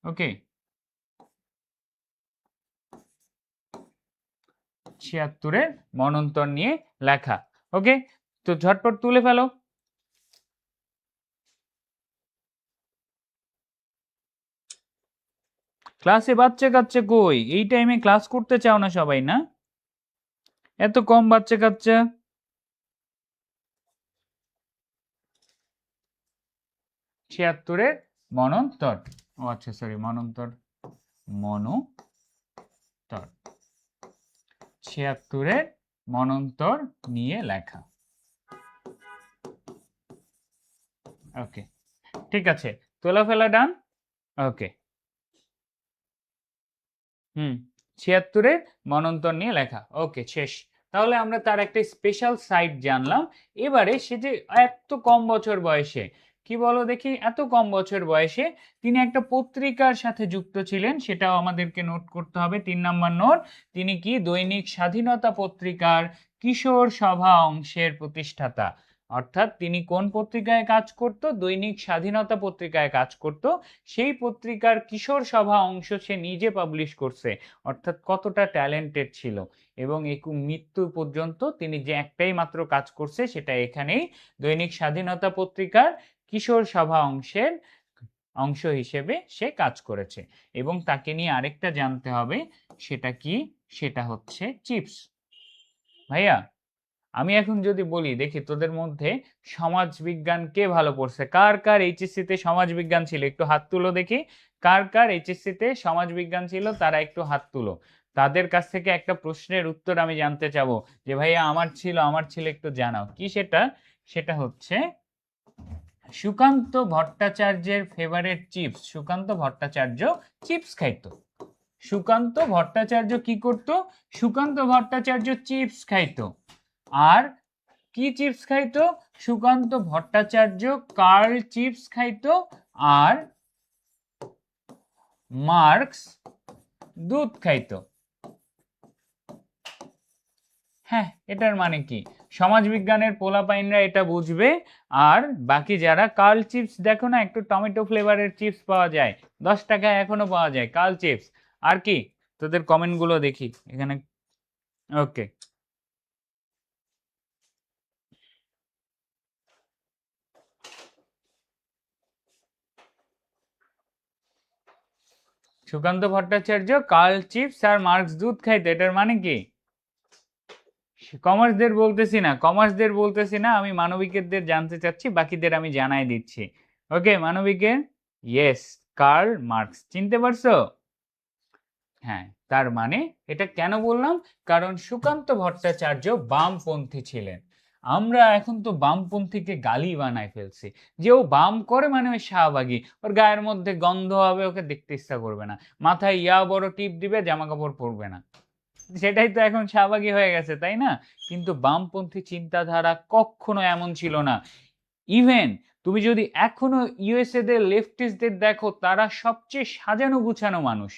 ওকে, 76-এর মন্বন্তর নিয়ে লেখা। ওকে, তো ঝটপট তুলে ফেলো। ক্লাসে বাচ্চা কাচ্চা কই? এই টাইমে ক্লাস করতে চাও না সবাই, না? এত কম বাচ্চা কাচ্চা। 76-এর মন্বন্তর, ও আচ্ছা সরি, মন্বন্তর, মন্বন্তর, 76-এর মন্বন্তর নিয়ে লেখা। ওকে, ঠিক আছে, তোলা ফেলা ডান। ওকে, 76-এর মন্বন্তর নিয়ে লেখা। ওকে, শেষ। তাহলে আমরা তার একটা স্পেশাল সাইট জানলাম। এবারে সে যে এত কম বছর বয়সে, কি বলো দেখি, এত কম বছর বয়সে তিনি একটা পত্রিকার সাথে যুক্ত ছিলেন, সেটাও আমাদেরকে নোট করতে হবে। 3 নম্বর নোট, তিনি কি দৈনিক স্বাধীনতা পত্রিকার কিশোর সভা অংশের প্রতিষ্ঠাতা। অর্থাৎ তিনি কোন পত্রিকায় কাজ করত? দৈনিক স্বাধীনতা পত্রিকায় কাজ করত। সেই পত্রিকার কিশোর সভা অংশ সে নিজে পাবলিশ করছে। অর্থাৎ কতটা ট্যালেন্টেড ছিল। এবং এই মৃত্যু পর্যন্ত তিনি যে একটাই মাত্র কাজ করছে, সেটা এখানেই দৈনিক স্বাধীনতা পত্রিকার কিশোর সভা অংশের অংশ হিসেবে সে কাজ করেছে। এবং তাকে নিয়ে আরেকটা জানতে হবে, সেটা কি? সেটা হচ্ছে চিপস। ভাইয়া, আমি এখন যদি বলি, দেখি তোদের মধ্যে সমাজ বিজ্ঞান কে ভালো পড়ছে, কার কার এইচএসসি তে সমাজ বিজ্ঞান ছিল, একটু হাত তুলো দেখি। কার কার এইচএসসি তে সমাজ বিজ্ঞান ছিল তারা একটু হাত তুলো। তাদের কাছ থেকে একটা প্রশ্নের উত্তর আমি জানতে চাবো, যে ভাইয়া আমার ছিল, একটু জানাও কি সেটা। সেটা হচ্ছে সুকান্ত ভট্টাচার্যের favourite chips. Sukanta Bhattacharya chips খাইতো। সুকান্ত ভট্টাচার্য কি করত? সুকান্ত ভট্টাচার্য চিপস খাইতো। আর কি চিপস খাইতো? সুকান্ত ভট্টাচার্য কার্ল চিপস খাইতো, আর মার্কস দুধ খাইতো। হ্যাঁ, এটার মানে কি? সমাজবিজ্ঞানের পোলাপাইনরা এটা বুঝবে। আর বাকি যারা, কার্ল চিপস দেখো না, একটু টমেটো ফ্লেভারের চিপস পাওয়া যায়, 10 টাকায় এখনো পাওয়া যায় কার্ল চিপস। আর কি? তোদের কমেন্টগুলো দেখি এখানে। ওকে, সুকান্ত ভট্টাচার্য কার্ল চিপস আর মার্কস দুধ খাইতো, এটার মানে কি? কমার্সদের বলতেছি না, আমি মানবিকেরদের জানতে চাচ্ছি, বাকিদের আমি জানাই দিচ্ছি। ওকে, মানবিকের, ইয়েস, কার্ল মার্কস, চিনতে পারছো? হ্যাঁ, তার মানে এটা কেন বললাম? কারণ সুকান্ত ভট্টাচার্য বামপন্থী ছিলেন। আমরা এখন তো বামপন্থীকে গালি বানায় ফেলছি, যে ও বাম করে মানে ওই শাহবাগী, ওর গায়ের মধ্যে গন্ধ হবে, ওকে দেখতে ইচ্ছা করবে না, মাথায় ইয়া বড় টিপ দিবে, জামা কাপড় পরবে না। সেটাই তো এখন শাহবাগী হয়ে গেছে, তাই না? কিন্তু বামপন্থী চিন্তাধারা কখনো এমন ছিল না। ইভেন তুমি যদি এখনো ইউএসএ দের লেফটিস্টদের দেখো, তারা সবচেয়ে সাজানো গুছানো মানুষ।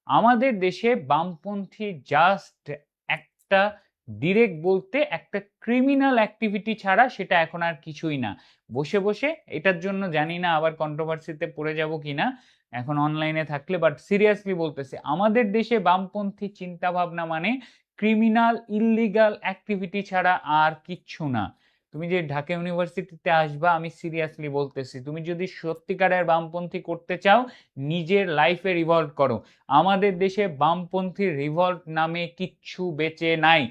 আমাদের দেশে বামপন্থী জাস্ট একটা, ডিরেক্ট বলতে একটা ক্রিমিনাল অ্যাক্টিভিটি ছাড়া সেটা এখন আর কিছুই না। বসে বসে, এটার জন্য জানি না আবার কন্ট্রোভার্সিতে পড়ে যাব কিনা এখন অনলাইনে থাকলে, বাট সিরিয়াসলি বলতেছে, আমাদের দেশে বামপন্থী চিন্তা ভাবনা মানে ক্রিমিনাল ইললিগাল অ্যাক্টিভিটি ছাড়া আর কিচ্ছু না। তুমি যে ঢাকা ইউনিভার্সিটিতে আসবা, আমি সিরিয়াসলি বলতেছি, তুমি যদি সত্যিকারের বামপন্থী করতে চাও, নিজের লাইফে রিভলভ করো। আমাদের দেশে বামপন্থী রিভল্ট নামে কিচ্ছু বেঁচে নাই,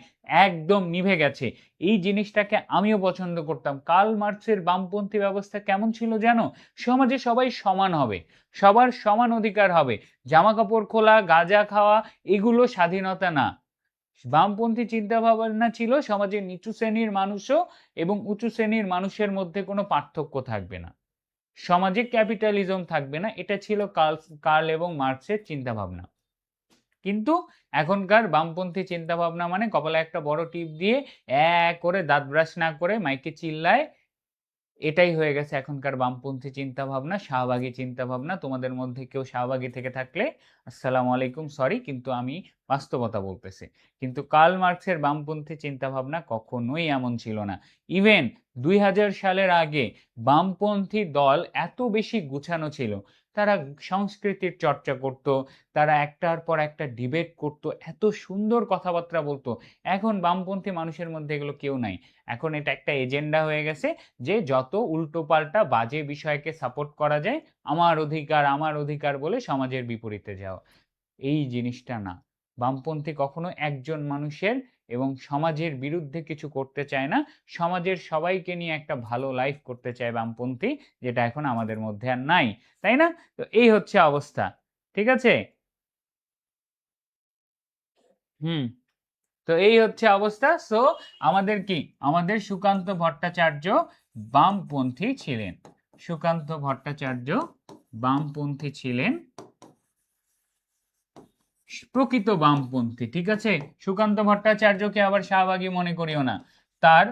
একদম নিভে গেছে। এই জিনিসটাকে আমিও পছন্দ করতাম। কার্ল মার্কসের বামপন্থী ব্যবস্থা কেমন ছিল জানো? সমাজে সবাই সমান হবে, সবার সমান অধিকার হবে, জামা কাপড় খোলা, গাঁজা খাওয়া, এগুলো স্বাধীনতা না। বামপন্থী চিন্তা ভাবনা ছিল সমাজের নিচু শ্রেণীর মানুষও এবং উঁচু শ্রেণীর মানুষের মধ্যে কোনো পার্থক্য থাকবে না, সমাজে ক্যাপিটালিজম থাকবে না। এটা ছিল কার্ল এবং মার্কসের চিন্তা ভাবনা। কিন্তু এখনকার বামপন্থী চিন্তা ভাবনা মানে কপালে একটা বড় টিপ দিয়ে করে দাঁত ব্রাশ না করে মাইকে চিল্লায়, এটাই হয়ে গেছে এখনকার বামপন্থী চিন্তা ভাবনা, শাহবাগী চিন্তা ভাবনা। তোমাদের মধ্যে কেউ শাহবাগী থেকে থাকলে আসসালামু আলাইকুম, সরি, কিন্তু আমি বাস্তবতা বলতেছি। কিন্তু কার্ল মার্কসের বামপন্থী চিন্তা ভাবনা কখনোই এমন ছিল না। ইভেন 2000 সালের আগে বামপন্থী দল এত বেশি গুছানো ছিল, তারা সংস্কৃতির চর্চা করত, তারা একটার পর একটা ডিবেট করত, এত সুন্দর কথাবার্তা বলতো। এখন বামপন্থী মানুষের মধ্যে এগুলো কেউ নাই। এখন এটা একটা এজেন্ডা হয়ে গেছে যে যত উল্টোপাল্টা বাজে বিষয়কে সাপোর্ট করা যায়, আমার অধিকার বলে সমাজের বিপরীতে যাওয়া। এই জিনিসটা না। বামপন্থী কখনো একজন মানুষের এবং সমাজের বিরুদ্ধে কিছু করতে চায় না। সমাজের সবাইকে নিয়ে একটা ভালো লাইফ করতে চায় বামপন্থী, যেটা এখন আমাদের মধ্যে আর নাই, তাই না? তো এই হচ্ছে অবস্থা, ঠিক আছে? হুম। তো এই হচ্ছে অবস্থা। সো আমাদের সুকান্ত ভট্টাচার্য বামপন্থী ছিলেন। সুকান্ত ভট্টাচার্য বামপন্থী ছিলেন, প্রকৃত বামপন্থী, ঠিক আছে? সুকান্ত ভট্টাচার্যকে আবার শাহবাগী মনে করিও না। তার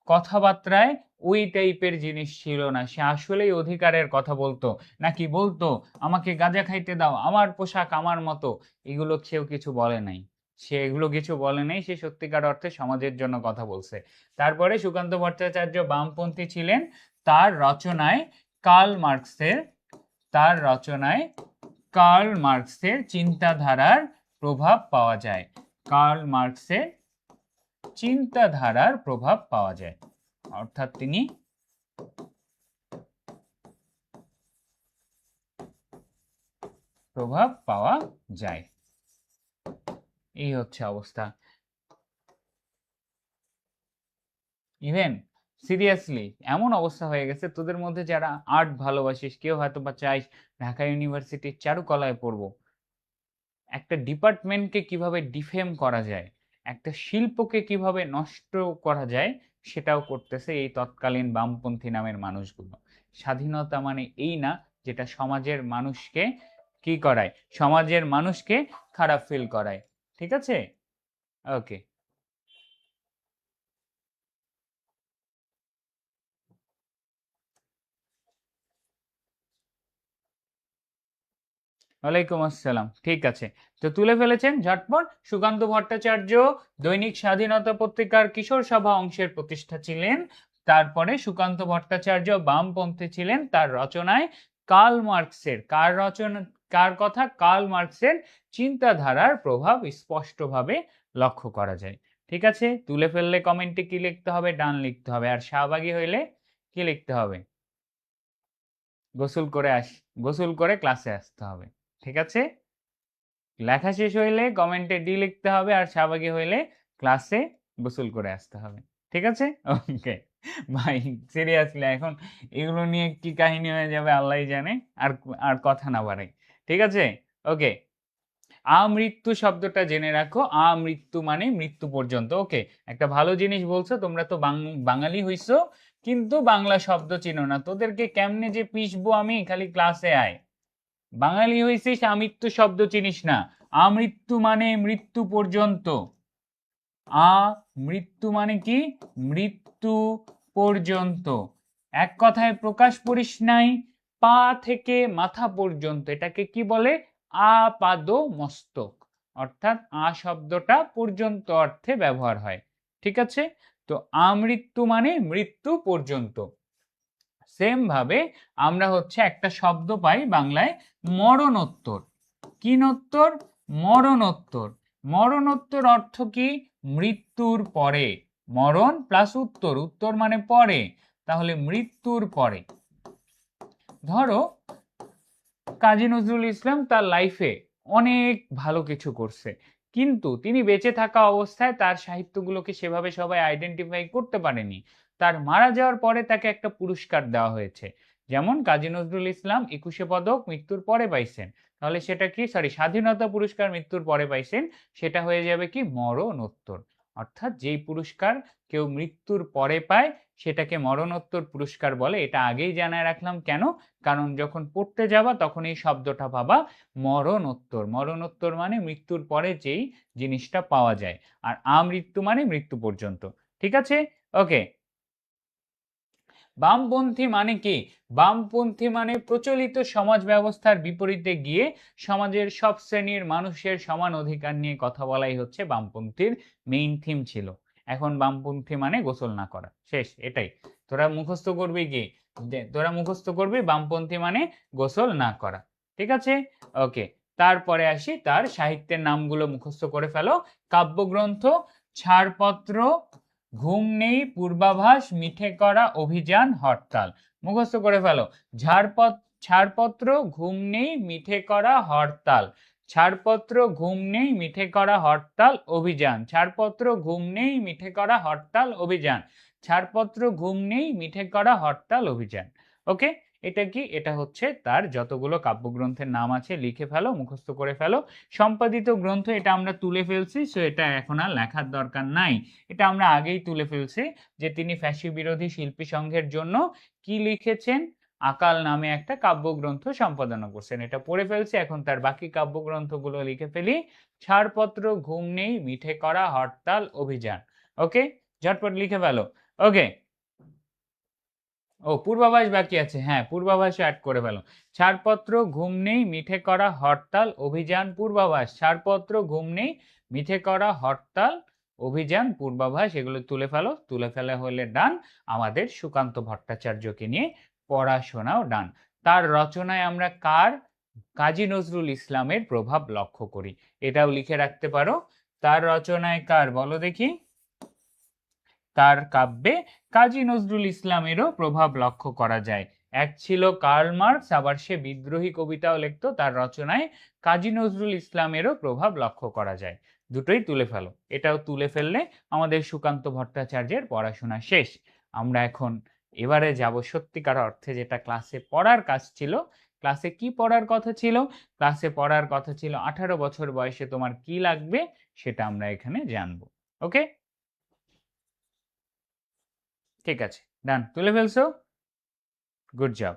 কথাবার্তায় ওই টাইপের জিনিস ছিল না। সে আসলেই অধিকারের কথা বলতো, নাকি বলতো আমাকে গাঁজা খাইতে দাও, আমার পোশাক আমার মতো, এগুলো সেও কিছু বলে নাই। সে এগুলো কিছু বলে নাই, সে সত্যিকার অর্থে সমাজের জন্য কথা বলছে। তারপরে সুকান্ত ভট্টাচার্য বামপন্থী ছিলেন। তার রচনায় কার্ল মার্কসের তার রচনায় কার্ল মার্কসের চিন্তাধারার প্রভাব পাওয়া যায়। কার্ল মার্কসের চিন্তাধারার প্রভাব পাওয়া যায়, অর্থাৎ তিনি প্রভাব পাওয়া যায়। এই হচ্ছে অবস্থা। ইভেন সিরিয়াসলি এমন অবস্থা হয়ে গেছে, তোদের মধ্যে যারা আর্ট ভালোবাসিস, কেউ হয়তো বা চাইস ঢাকা ইউনিভার্সিটির চারুকলায় পড়বো, একটা ডিপার্টমেন্টকে কিভাবে ডিফেম করা যায়, একটা শিল্পকে কিভাবে নষ্ট করা যায়, সেটাও করতেছে এই তৎকালীন বামপন্থী নামের মানুষগুলো। স্বাধীনতা মানে এই না যেটা সমাজের মানুষকে কি করায়, সমাজের মানুষকে খারাপ ফিল করায়, ঠিক আছে? ওকে। ওয়ালাইকুম আসসালাম, ঠিক আছে। তো তুলে ফেলেছেন ঝটপট। সুকান্ত ভট্টাচার্য দৈনিক স্বাধীনতা পত্রিকার কিশোর সভা অংশের প্রতিষ্ঠা ছিলেন। তারপরে সুকান্ত ভট্টাচার্য বামপন্থী ছিলেন। তার রচনায় কার্ল মার্কসের কার কথা, কার্ল মার্কসের চিন্তাধারার প্রভাব স্পষ্টভাবে লক্ষ্য করা যায়। ঠিক আছে, তুলে ফেললে কমেন্টে কি লিখতে হবে? ডান লিখতে হবে। আর শাহবাগী হইলে কি লিখতে হবে? গোসল করে ক্লাসে আসতে হবে, ঠিক আছে? লেখা শেষ হইলে কমেন্টে ডি লিখতে হবে, আর শাহবাগী হইলে ক্লাসে গোসল করে আসতে হবে, ঠিক আছে? ওকে ভাই, সিরিয়াসলি এখন এগুলো নিয়ে কি কাহিনী হয়ে যাবে আল্লাহই জানে। আর আর কথা না বাড়াই, ঠিক আছে? ওকে। আমৃত্যু শব্দটা জেনে রাখো। আমৃত্যু মানে মৃত্যু পর্যন্ত। ওকে, একটা ভালো জিনিস বলছো, তোমরা তো বাঙালি হইছো কিন্তু বাংলা শব্দ চিনো না। তোদেরকে কেমনে যে পিষবো আমি, খালি ক্লাসে আয়। বাঙালি হইছিস, আমৃত্যু শব্দ চিনিস না। আমৃত্যু মানে মৃত্যু পর্যন্ত। মৃত্যু মানে কি? মৃত্যু পর্যন্ত। এক কথায় প্রকাশ করিস নাই, পা থেকে মাথা পর্যন্ত এটাকে কি বলে? আপাদ মস্তক। অর্থাৎ শব্দটা পর্যন্ত অর্থে ব্যবহার হয়, ঠিক আছে? তো আমৃত্যু মানে মৃত্যু পর্যন্ত। সেম ভাবে আমরা হচ্ছে একটা শব্দ পাই বাংলায়, মরণোত্তর। কি নোত্তর? মরণোত্তর। মরণোত্তর অর্থ কি? মৃত্যুর পরে। মরণ প্লাস উত্তর, উত্তর মানে পরে, তাহলে মৃত্যুর পরে। ধরো কাজী নজরুল ইসলাম তার লাইফে অনেক ভালো কিছু করছে, কিন্তু তিনি বেঁচে থাকা অবস্থায় তার সাহিত্যগুলোকে সেভাবে সবাই আইডেন্টিফাই করতে পারেনি। তার মারা যাওয়ার পরে তাকে একটা পুরস্কার দেওয়া হয়েছে। যেমন কাজী নজরুল ইসলাম 21শে পদক মৃত্যুর পরে পাইছেন, তাহলে সেটা কি, সরি, স্বাধীনতা পুরস্কার মৃত্যুর পরে পাইছেন, সেটা হয়ে যাবে কি? মরণোত্তর। অর্থাৎ যেই পুরস্কার কেউ মৃত্যুর পরে পায় সেটাকে মরণোত্তর পুরস্কার বলে। এটা আগেই জানায় রাখলাম, কেন? কারণ যখন পড়তে যাবা তখন এই শব্দটা ভাবা, মরণোত্তর। মরণোত্তর মানে মৃত্যুর পরে যেই জিনিসটা পাওয়া যায়। আর আমৃত্যু মানে মৃত্যু পর্যন্ত, ঠিক আছে? ওকে। বামপন্থী মানে কি? বামপন্থী মানে প্রচলিত সমাজ ব্যবস্থার বিপরীতে গিয়ে সমাজের সব শ্রেণীর মানুষের সমান অধিকার নিয়ে কথা বলাই হচ্ছে বামপন্থীর মেইন থিম ছিল। এখন বামপন্থী মানে গোসল না করা, শেষ, এটাই। তোরা মুখস্থ করবি কি, তোরা মুখস্থ করবি বামপন্থী মানে গোসল না করা। ঠিক আছে, ওকে। তারপরে আসি তার সাহিত্যের নামগুলো মুখস্থ করে ফেলো। কাব্যগ্রন্থ, ছাড়পত্র, ঘুম নেই, পূর্বাভাস, মিঠে করা, অভিযান, হরতাল। মুখস্থ করে ফেলো। ছাড়পত্র, ঘুম নেই, মিঠে করা, হরতাল। ছাড়পত্র, ঘুম নেই, মিঠে করা, হরতাল, অভিযান। ছাড়পত্র, ঘুম নেই, মিঠে করা, হরতাল, অভিযান। ছাড়পত্র, ঘুম নেই, মিঠে করা, হরতাল, অভিযান। ওকে, এটা কি, এটা হচ্ছে তার যতগুলো কাব্যগ্রন্থের নাম আছে লিখে ফেলো, মুখস্থ করে ফেলো। সম্পাদিত গ্রন্থ এটা আমরা তুলে ফেলছি, সো এটা এখন আর লেখার দরকার নাই, এটা আমরা আগেই তুলে ফেলছি যে তিনি ফ্যাসি বিরোধী শিল্পী সংঘের জন্য কি লিখেছেন, আকাল নামে একটা কাব্যগ্রন্থ সম্পাদনা করছেন, এটা পড়ে ফেলছি। এখন তার বাকি কাব্যগ্রন্থগুলো লিখে ফেলি। ছাড়পত্র, ঘুম নেই, মিঠে করা, হরতাল, অভিযান। ওকে, ঝটপট লিখে ফেলো। ওকে, ও পূর্বাভাস বাকি আছে, হ্যাঁ পূর্বাভাস অ্যাড করে ফেলো। ছাড়পত্র, ঘুম নেই, মিঠে করা, হরতাল, অভিযান, পূর্বাভাস। ছাড়পত্র, ঘুম নেই, মিঠে করা, হরতাল, অভিযান, পূর্বাভাস, এগুলো তুলে ফেলো। তুলে ফেলা হলে ডান। আমাদের সুকান্ত ভট্টাচার্যকে নিয়ে পড়াশোনাও ডান। তার রচনায় আমরা কাজী নজরুল ইসলামের প্রভাব লক্ষ্য করি, এটাও লিখে রাখতে পারো। তার রচনায় কার বলো দেখি, তার কাব্যে কাজী নজরুল ইসলামেরও প্রভাব লক্ষ্য করা যায়। এক ছিল কার্ল মার্কস, আবার সে বিদ্রোহী কবিতাও লিখত, তার রচনায় কাজী নজরুল ইসলামেরও প্রভাব লক্ষ্য করা যায়। দুটোই তুলে ফেলো। এটাও তুলে ফেললে আমাদের সুকান্ত ভট্টাচার্যের পড়াশোনা শেষ। আমরা এখন এবারে যাব সত্যিকার অর্থে যেটা ক্লাসে পড়ার কাজ ছিল। ক্লাসে কি পড়ার কথা ছিল? ক্লাসে পড়ার কথা ছিল 18 বছর বয়সে তোমার কি লাগবে, সেটা আমরা এখানে জানবো। ওকে, ঠিক আছে, ডান, তুলে ফেলছো, গুড জব।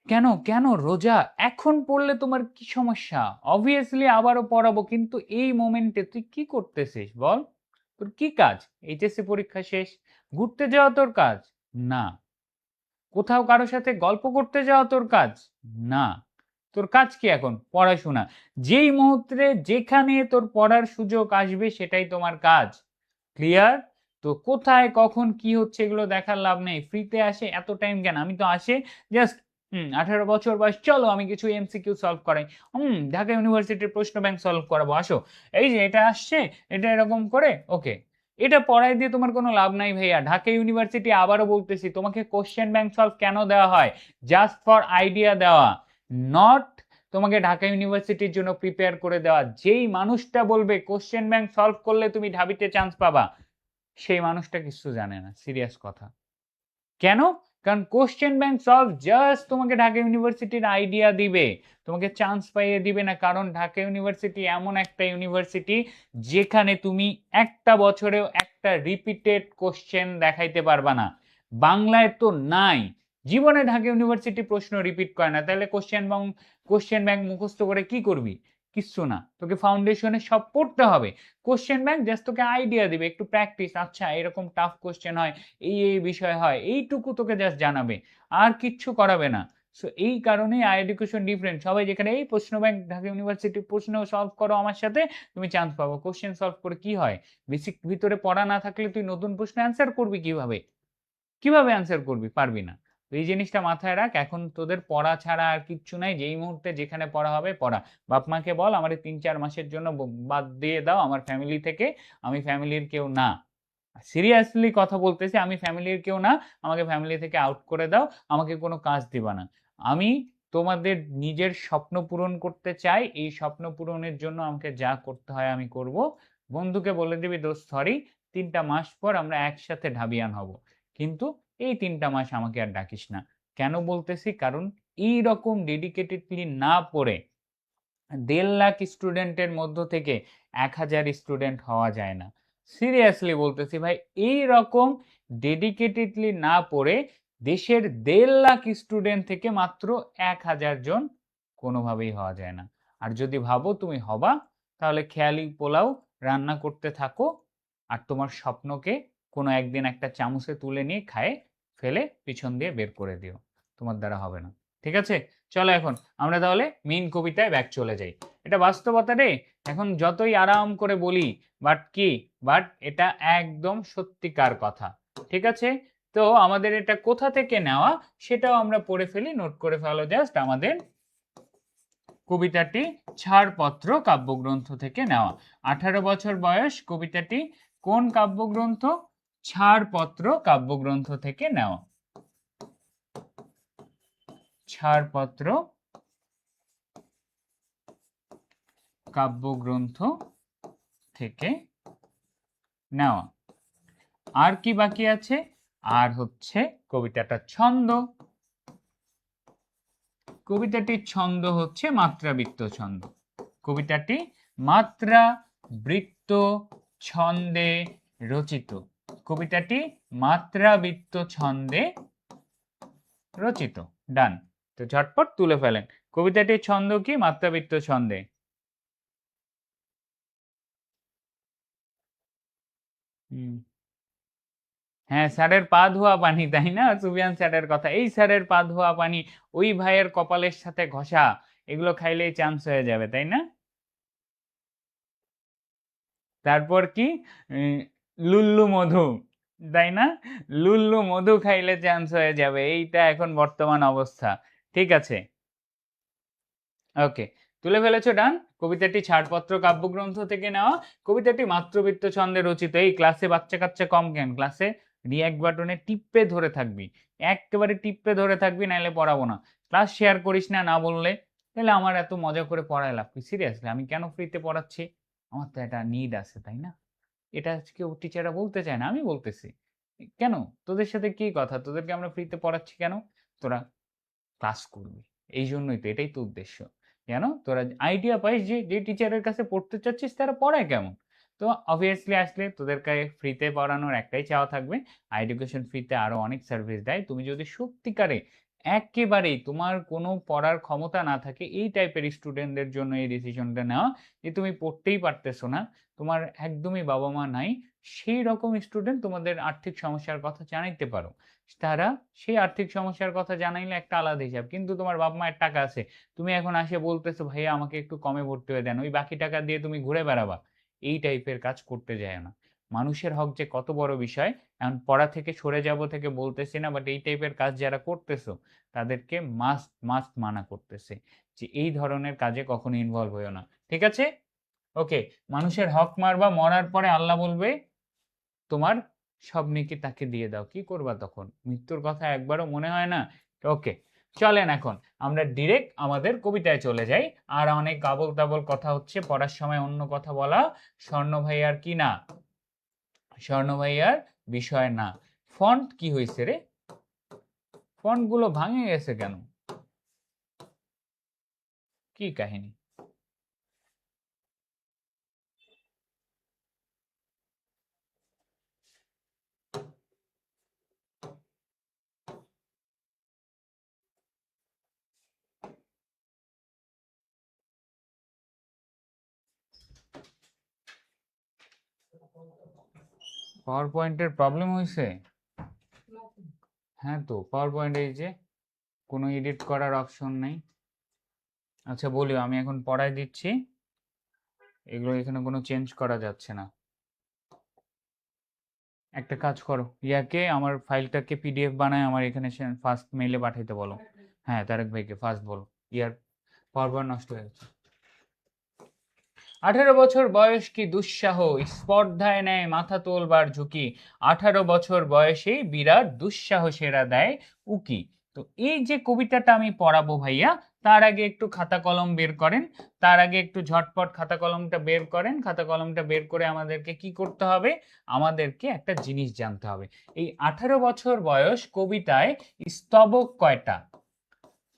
কেন কেন রোজা এখন পড়লে তোমার কি সমস্যা? অবভিয়াসলি আবারও পড়াবো, কিন্তু এই মোমেন্টে তুই কি করতেছিস বল? তোর কি কাজ? এইচএসসি পরীক্ষা শেষ, ঘুরতে যাওয়া তোর কাজ না? কোথাও কারো সাথে গল্প করতে যাওয়া তোর কাজ না? তোর কাজ কি এখন? পড়াশোনা। যেই মুহূর্তে যেখানে তোর পড়ার সুযোগ আসবে সেটাই তোমার কাজ। ক্লিয়ার? তো কোথায় কখন কি হচ্ছে এগুলো দেখার লাভ নেই। ফ্রিতে আসে এত টাইম কেন? আমি তো আসে জাস্ট 18 বছর বয়স, চলো আমি কিছু এমসিকিউ সলভ করাই, ঢাকা ইউনিভার্সিটির প্রশ্ন ব্যাংক সলভ করাবো, আসো, এই যে এটা আসছে, এটা এরকম করে, ওকে। এটা পড়াই দিয়ে তোমার কোনো লাভ নাই ভাইয়া। ঢাকা ইউনিভার্সিটি, আবারও বলতেছি, তোমাকে কোশ্চেন ব্যাংক সলভ কেন দেওয়া হয়? জাস্ট ফর আইডিয়া দেওয়া, নট তোমাকে ঢাকা ইউনিভার্সিটির জন্য প্রিপেয়ার করে দেওয়া। যেই মানুষটা বলবে কোশ্চেন ব্যাংক সলভ করলে তুমি ঢাবিতে চান্স পাবা, সেই মানুষটা কিছু জানে না, সিরিয়াস কথা। কেন? কারণ কোশ্চেন ব্যাংক সলভ জাস্ট তোমাকে ঢাকা ইউনিভার্সিটির আইডিয়া দিবে, তোমাকে চান্স পাইয়ে দিবে না। কারণ ঢাকা ইউনিভার্সিটি এমন একটা ইউনিভার্সিটি যেখানে তুমি একটা বছরেও একটা রিপিটেড কোশ্চেন দেখাইতে পারবা না। বাংলায় তো নাই, জীবনে ঢাকা ইউনিভার্সিটি প্রশ্ন রিপিট করে না। তাহলে কোশ্চেন ব্যাংক মুখস্থ করে কি করবি? কিচ্ছু না, তোকে ফাউন্ডেশনে সব পড়তে হবে। কোশ্চেন ব্যাংক জাস্ট তোকে আইডিয়া দিবে, একটু প্র্যাকটিস, আচ্ছা এরকম টাফ কোশ্চেন হয়, এই বিষয় হয়, এইটুকু তোকে জাস্ট জানাবে, আর কিচ্ছু করাবে না। সো এই কারণেই আই এডুকেশন ডিফারেন্ট। সবাই যেখানে এই প্রশ্ন ব্যাংক ঢাকা ইউনিভার্সিটি প্রশ্ন সলভ করো আমার সাথে, তুমি চান্স পাবো। কোশ্চেন সলভ করে কি হয়? বেসিক ভিতরে পড়া না থাকলে তুই নতুন প্রশ্ন অ্যান্সার করবি কিভাবে? কিভাবে অ্যান্সার করবি? পারবি না। এই জিনিসটা মাথায় রাখ। এখন তোদের পড়া ছাড়া আর কিচ্ছু নাই। যেই মুহূর্তে যেখানে পড়া হবে পড়া। বাপ মাকে বল আমার 3-4 মাসের জন্য বাদ দিয়ে দাও আমার ফ্যামিলি থেকে, আমি ফ্যামিলির কেউ না। সিরিয়াসলি কথা বলতেছি, আমি ফ্যামিলির কেউ না, আমাকে ফ্যামিলি থেকে আউট করে দাও, আমাকে কোনো কাজ দিবা না। আমি তোমাদের নিজের স্বপ্ন পূরণ করতে চাই, এই স্বপ্ন পূরণের জন্য আমাকে যা করতে হয় আমি করব। বন্ধুকে বলে দিবি দোস্ত সরি, 3টা মাস পর আমরা একসাথে ঢাবিয়ান হব, কিন্তু এই 3টা মাস আমাকে আর ডাকিস না। কেন বলতেছি? কারণ এই রকম ডেডিকেটেডলি না পড়ে 1.5 লাখ স্টুডেন্টের মধ্য থেকে 1000 স্টুডেন্ট হওয়া যায় না। সিরিয়াসলি বলতেছি ভাই, এই রকম ডেডিকেটেডলি না পড়ে দেশের 1.5 লাখ স্টুডেন্ট থেকে মাত্র 1000 জন কোনোভাবেই হওয়া যায় না। আর যদি ভাবো তুমি হবা, তাহলে খেয়ালি পোলাও রান্না করতে থাকো, আর তোমার স্বপ্নকে কোনো একদিন একটা চামচে তুলে নিয়ে খায়ে ফেলে পিছন দিয়ে বের করে দিও। তোমার দ্বারা হবে না, ঠিক আছে? চলো এখন আমরা তাহলে মেইন কবিতায় ব্যাক চলে যাই। এটা বাস্তবতা রে, এখন যতই আরাম করে বলি বাট এটা একদম সত্যিকার কথা। ঠিক আছে, তো আমাদের এটা কোথা থেকে নেওয়া সেটাও আমরা পড়ে ফেলি, নোট করে ফেলো জাস্ট। আমাদের কবিতাটি ছাড়পত্র কাব্যগ্রন্থ থেকে নেওয়া। 18 বছর বয়স কবিতাটি কোন কাব্যগ্রন্থ? ছাড়পত্র কাব্যগ্রন্থ থেকে নেওয়া। ছাড়পত্র কাব্যগ্রন্থ থেকে নেওয়া। আর কি বাকি আছে? আর হচ্ছে কবিতাটা ছন্দ। কবিতাটির ছন্দ হচ্ছে মাত্রাবৃত্ত ছন্দ। কবিতাটি মাত্রা বৃত্ত ছন্দে রচিত। কবিতাটি মাত্রাবৃত্ত ছন্দে রচিত। ডান। তো ঝটপট তুলে ফেলেন, কবিতাটির ছন্দ কি? মাত্রাবৃত্ত ছন্দে। হ্যাঁ, স্যারের পা ধোয়া পানি, তাই না? সুবিয়ান স্যারের কথা, এই স্যারের পা ধোয়া পানি, ওই ভাইয়ের কপালের সাথে ঘষা, এগুলো খাইলেই চান্স হয়ে যাবে, তাই না? তারপর কি? লুল্লু মধু, তাই না? লুল্লু মধু খাইলে চান্স হয়ে যাবে, এইটা এখন বর্তমান অবস্থা। ঠিক আছে, ওকে, তুলে ফেলেছো, ডান। কবিতাটি ছাড়পত্র কাব্যগ্রন্থ থেকে নেওয়া। কবিতাটি মাত্রবৃত্ত ছন্দে রচিত। এই ক্লাসে বাচ্চা কাচ্চা কম কেন? ক্লাসে রিঅ্যাক্ট বাটনে টিপে ধরে থাকবি, একেবারে টিপে ধরে থাকবি, নাইলে পড়াবো না। ক্লাস শেয়ার করিস না, না বললে তাহলে আমার এত মজা করে পড়ায় লাভ কি? সিরিয়াসলি আমি কেন ফ্রিতে পড়াচ্ছি? আমার তো একটা নিড আছে, তাই না? এটা কেউ টিচাররা বলতে চায় না, আমি বলতেছি। কেন? তোদের সাথে কি কথা? তোদেরকে আমরা ফ্রিতে পড়াচ্ছি কেন? তোরা ক্লাস করবি, এই জন্যই তো, এটাই তো উদ্দেশ্য। কেন? তোরা আইডিয়া পাইস যে যে টিচারের কাছে পড়তে চাচ্ছিস তারা পড়ায় কেমন। তো অবভিয়াসলি আসলে তোদেরকে ফ্রিতে পড়ানোর একটাই চাওয়া থাকবে। এডুকেশন ফ্রিতে আরো অনেক সার্ভিস দেয়। তুমি যদি সত্যিকারে একেবারেই তোমার কোনো পড়ার ক্ষমতা না থাকে, এই টাইপের স্টুডেন্টদের জন্য এই ডিসিশনটা নেওয়া, যে তুমি পড়তেই পারতেছো না, তোমার একদমই বাবা মা নাই, সেই রকম স্টুডেন্ট তোমাদের আর্থিক সমস্যার কথা জানাইতে পারো। তারা সেই আর্থিক সমস্যার কথা জানাইলে একটা আলাদা হিসাব, কিন্তু তোমার বাপ মায়ের টাকা আছে, তুমি এখন আসে বলতেছো ভাইয়া আমাকে একটু কমে ভর্তি হয়ে দেন, ওই বাকি টাকা দিয়ে তুমি ঘুরে বেড়াবা, এই টাইপের কাজ করতে যায় না। মানুষের হক যে কত বড় বিষয়, এখন পড়া থেকে সরে যাব থেকে বলতেছি না, বাট এই টাইপের কাজ যারা করতেছো তাদেরকে মাস্ট মাস্ট মানা করতেছে যে এই ধরনের কাজে কখনো ইনভলভ হইও না। ঠিক আছে, ওকে। মানুষের হক মারবা, মরার পরে আল্লাহ বলবে তোমার সব নেকি তাকে দিয়ে দাও, কি করবা তখন? মৃত্যুর কথা একবারও মনে হয় না? ওকে, চলেন এখন আমরা ডিরেক্ট আমাদের কবিতায় চলে যাই। আর অনেক আবল তাবল কথা হচ্ছে, পড়ার সময় অন্য কথা বলা স্বর্ণ ভাইয়ার কি না, স্বর্ণ ভাইয়ার বিষয় না। ফন্ট কি হয়েছে রে? ফন্ট গুলো ভাঙে গেছে কেন? কি কাহিনী? পাওয়ার পয়েন্টের প্রবলেম হয়েছে? হ্যাঁ, তো পাওয়ার পয়েন্ট এই যে কোনো এডিট করার অপশন নেই। আচ্ছা বলি, আমি এখন পড়ায় দিচ্ছি, এগুলো এখানে কোনো চেঞ্জ করা যাচ্ছে না। একটা কাজ করো, ইয়াকে আমার ফাইলটাকে পিডিএফ বানায় আমার এখানে ফার্স্ট মেইলে পাঠাইতে বলো। হ্যাঁ, তারেক ভাইকে ফার্স্ট বলো, ইয়ার পাওয়ার পয়েন্ট নষ্ট হয়ে গেছে। 18 বছর বয়স কি দুঃসাহ, স্পর্ধায় নেয় মাথা তোলবার ঝুঁকি, 18 বছর বয়সেই বিরাট দুঃসাহসেরা দেয় উকি। তো এই যে কবিতাটা আমি পড়াবো ভাইয়া, তার আগে একটু খাতা কলম বের করেন, তার আগে একটু ঝটপট খাতা কলমটা বের করেন। খাতা কলমটা বের করে আমাদেরকে কি করতে হবে? আমাদেরকে একটা জিনিস জানতে হবে। এই 18 বছর বয়স কবিতায় স্তবক কয়টা?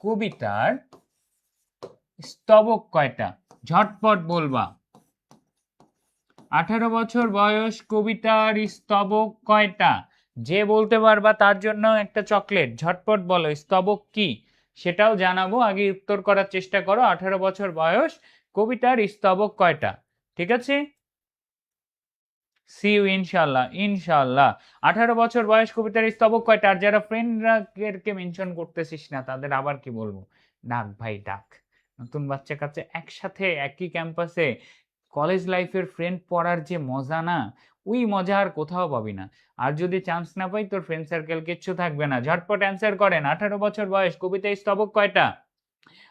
কবিতার স্তবক কয়টা? ঝটপট বলবা। 18 বছর বয়স কবিতার স্তবক কয়টা? যে বলতে পারবা তার জন্য একটা চকলেট। ঝটপট বলো, স্তবক কি সেটাও জানাবো, আগে উত্তর করার চেষ্টা করো। 18 বছর বয়স কবিতার স্তবক কয়টা? ঠিক আছে, সি ইউ ইনশাল্লাহ, ইনশাল্লাহ। 18 বছর বয়স কবিতার স্তবক কয়টা? আর যারা ফ্রেন্ডরা কে মেনশন করতেছিস না তাদের আবার কি বলবো, ডাক ভাই ডাক। নতুন বাচ্চা কাচ্চা একসাথে একই ক্যাম্পাসে কলেজ লাইফের ফ্রেন্ড পড়ার যে মজা না, ওই মজা আর কোথাও পাবি না। আর যদি চান্স না পাই, তোর ফ্রেন্ড সার্কেল কিচ্ছু থাকবে না। ঝটপট অ্যান্সার করেন। 18 বছর বয়স, কবিতায় স্তবক কয়টা?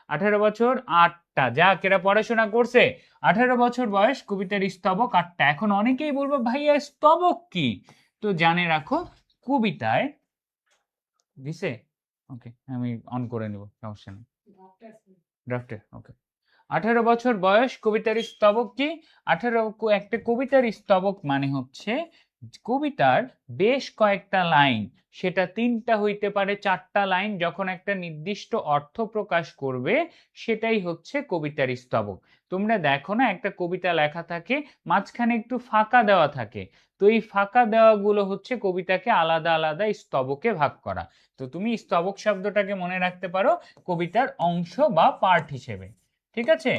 18 বছর 8টা। যাক, এরা পড়াশোনা করছে। 18 বছর বয়স, কবিতার স্তবক 8টা। এখন অনেকেই বলবো ভাইয়া স্তবক কি? তো জানে রাখো, কবিতায় দিছে। ওকে, আমি অন করে নেব, সমস্যা নেই। ড্রাফটে, ওকে। 18 বছর বয়স, কবিতার স্তবক কি? একটা কবিতার স্তবক মানে হচ্ছে কবিতার বেশ কয়েকটা লাইন, সেটা 3টা হইতে পারে 4টা লাইন, যখন একটা নির্দিষ্ট অর্থ প্রকাশ করবে, সেটাই হচ্ছে কবিতার স্তবক। তোমরা দেখো না, একটা কবিতা লেখা থাকে, মাঝখানে একটু ফাঁকা দেওয়া থাকে, তো এই ফাঁকা দেওয়াগুলো হচ্ছে কবিতাকে আলাদা আলাদা স্তবকে ভাগ করা। তো তুমি স্তবক শব্দটাকে মনে রাখতে পারো কবিতার অংশ বা পার্ট হিসেবে। ঠিক আছে,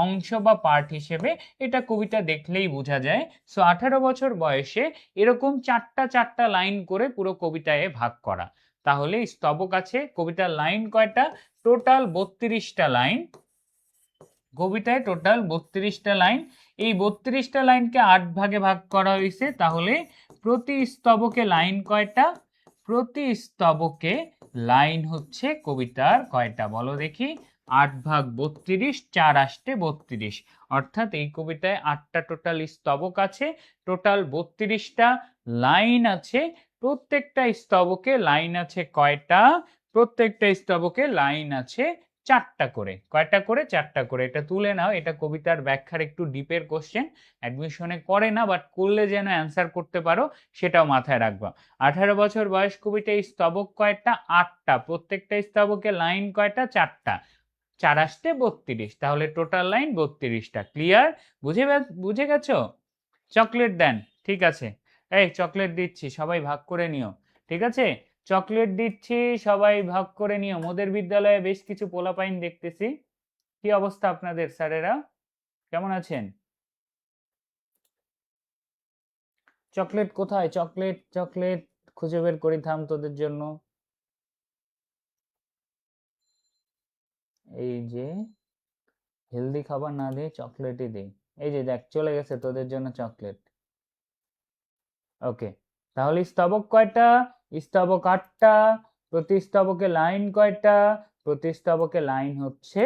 অংশ বা পার্ট হিসেবে এটা কবিতা দেখলেই বোঝা যায়। সো 18 বছর বয়সে এরকম 4টা লাইন করে পুরো কবিতায় ভাগ করা। তাহলে স্তবক আছে। কবিতার লাইন কয়টা? টোটাল 32টা লাইন। কবিতায় টোটাল 32টা লাইন। এই 32টা লাইনকে 8 ভাগে ভাগ করা হয়েছে। তাহলে প্রতি স্তবকে লাইন কয়টা? প্রতি স্তবকে লাইন হচ্ছে কবিতার কয়টা বলো দেখি? 8 ভাগ 32, 4 8 32। অর্থাৎ এই কবিতায় 8টা টোটাল স্তবক আছে, টোটাল 32টা লাইন আছে। প্রত্যেকটা স্তবকে লাইন আছে কয়টা? প্রত্যেকটা স্তবকে লাইন আছে 4টা করে। কয়টা করে? 4টা করে। এটা তুলে নাও, এটা কবিতার ব্যাখ্যার একটু ডিপের কোশ্চেন, অ্যাডমিশনে করে না, বাট করলে যেন অ্যান্সার করতে পারো সেটাও মাথায় রাখবা। 18 বছর বয়স, কবিতায় স্তবক কয়টা? 8টা। প্রত্যেকটা স্তবকে লাইন কয়টা? 4টা। 4 8 32। তাহলে টোটাল লাইন 32টা। ক্লিয়ার? বুঝে গেছো? চকলেট দেন। ঠিক আছে, এই চকলেট দিচ্ছি, সবাই ভাগ করে নিও। ঠিক আছে, চকলেট দিচ্ছি, সবাই ভাগ করে নিও। মোদের বিদ্যালয়ে বেশ কিছু পোলাপাইন দেখতেছি। কি অবস্থা আপনাদের স্যারেরা, কেমন আছেন? চকলেট কোথায়? চকলেট চকলেট খুঁজে বের করি, থাম তোদের জন্য। এই যে, হেলদি খাবার না দিয়ে চকলেটই দিই। এই যে দেখ, চলে গেছে তোদের জন্য চকলেট। ওকে, তাহলে স্তবক কয়টা? স্তবক 8টা। প্রতি স্তবকে লাইন কয়টা? প্রতি স্তবকে লাইন হচ্ছে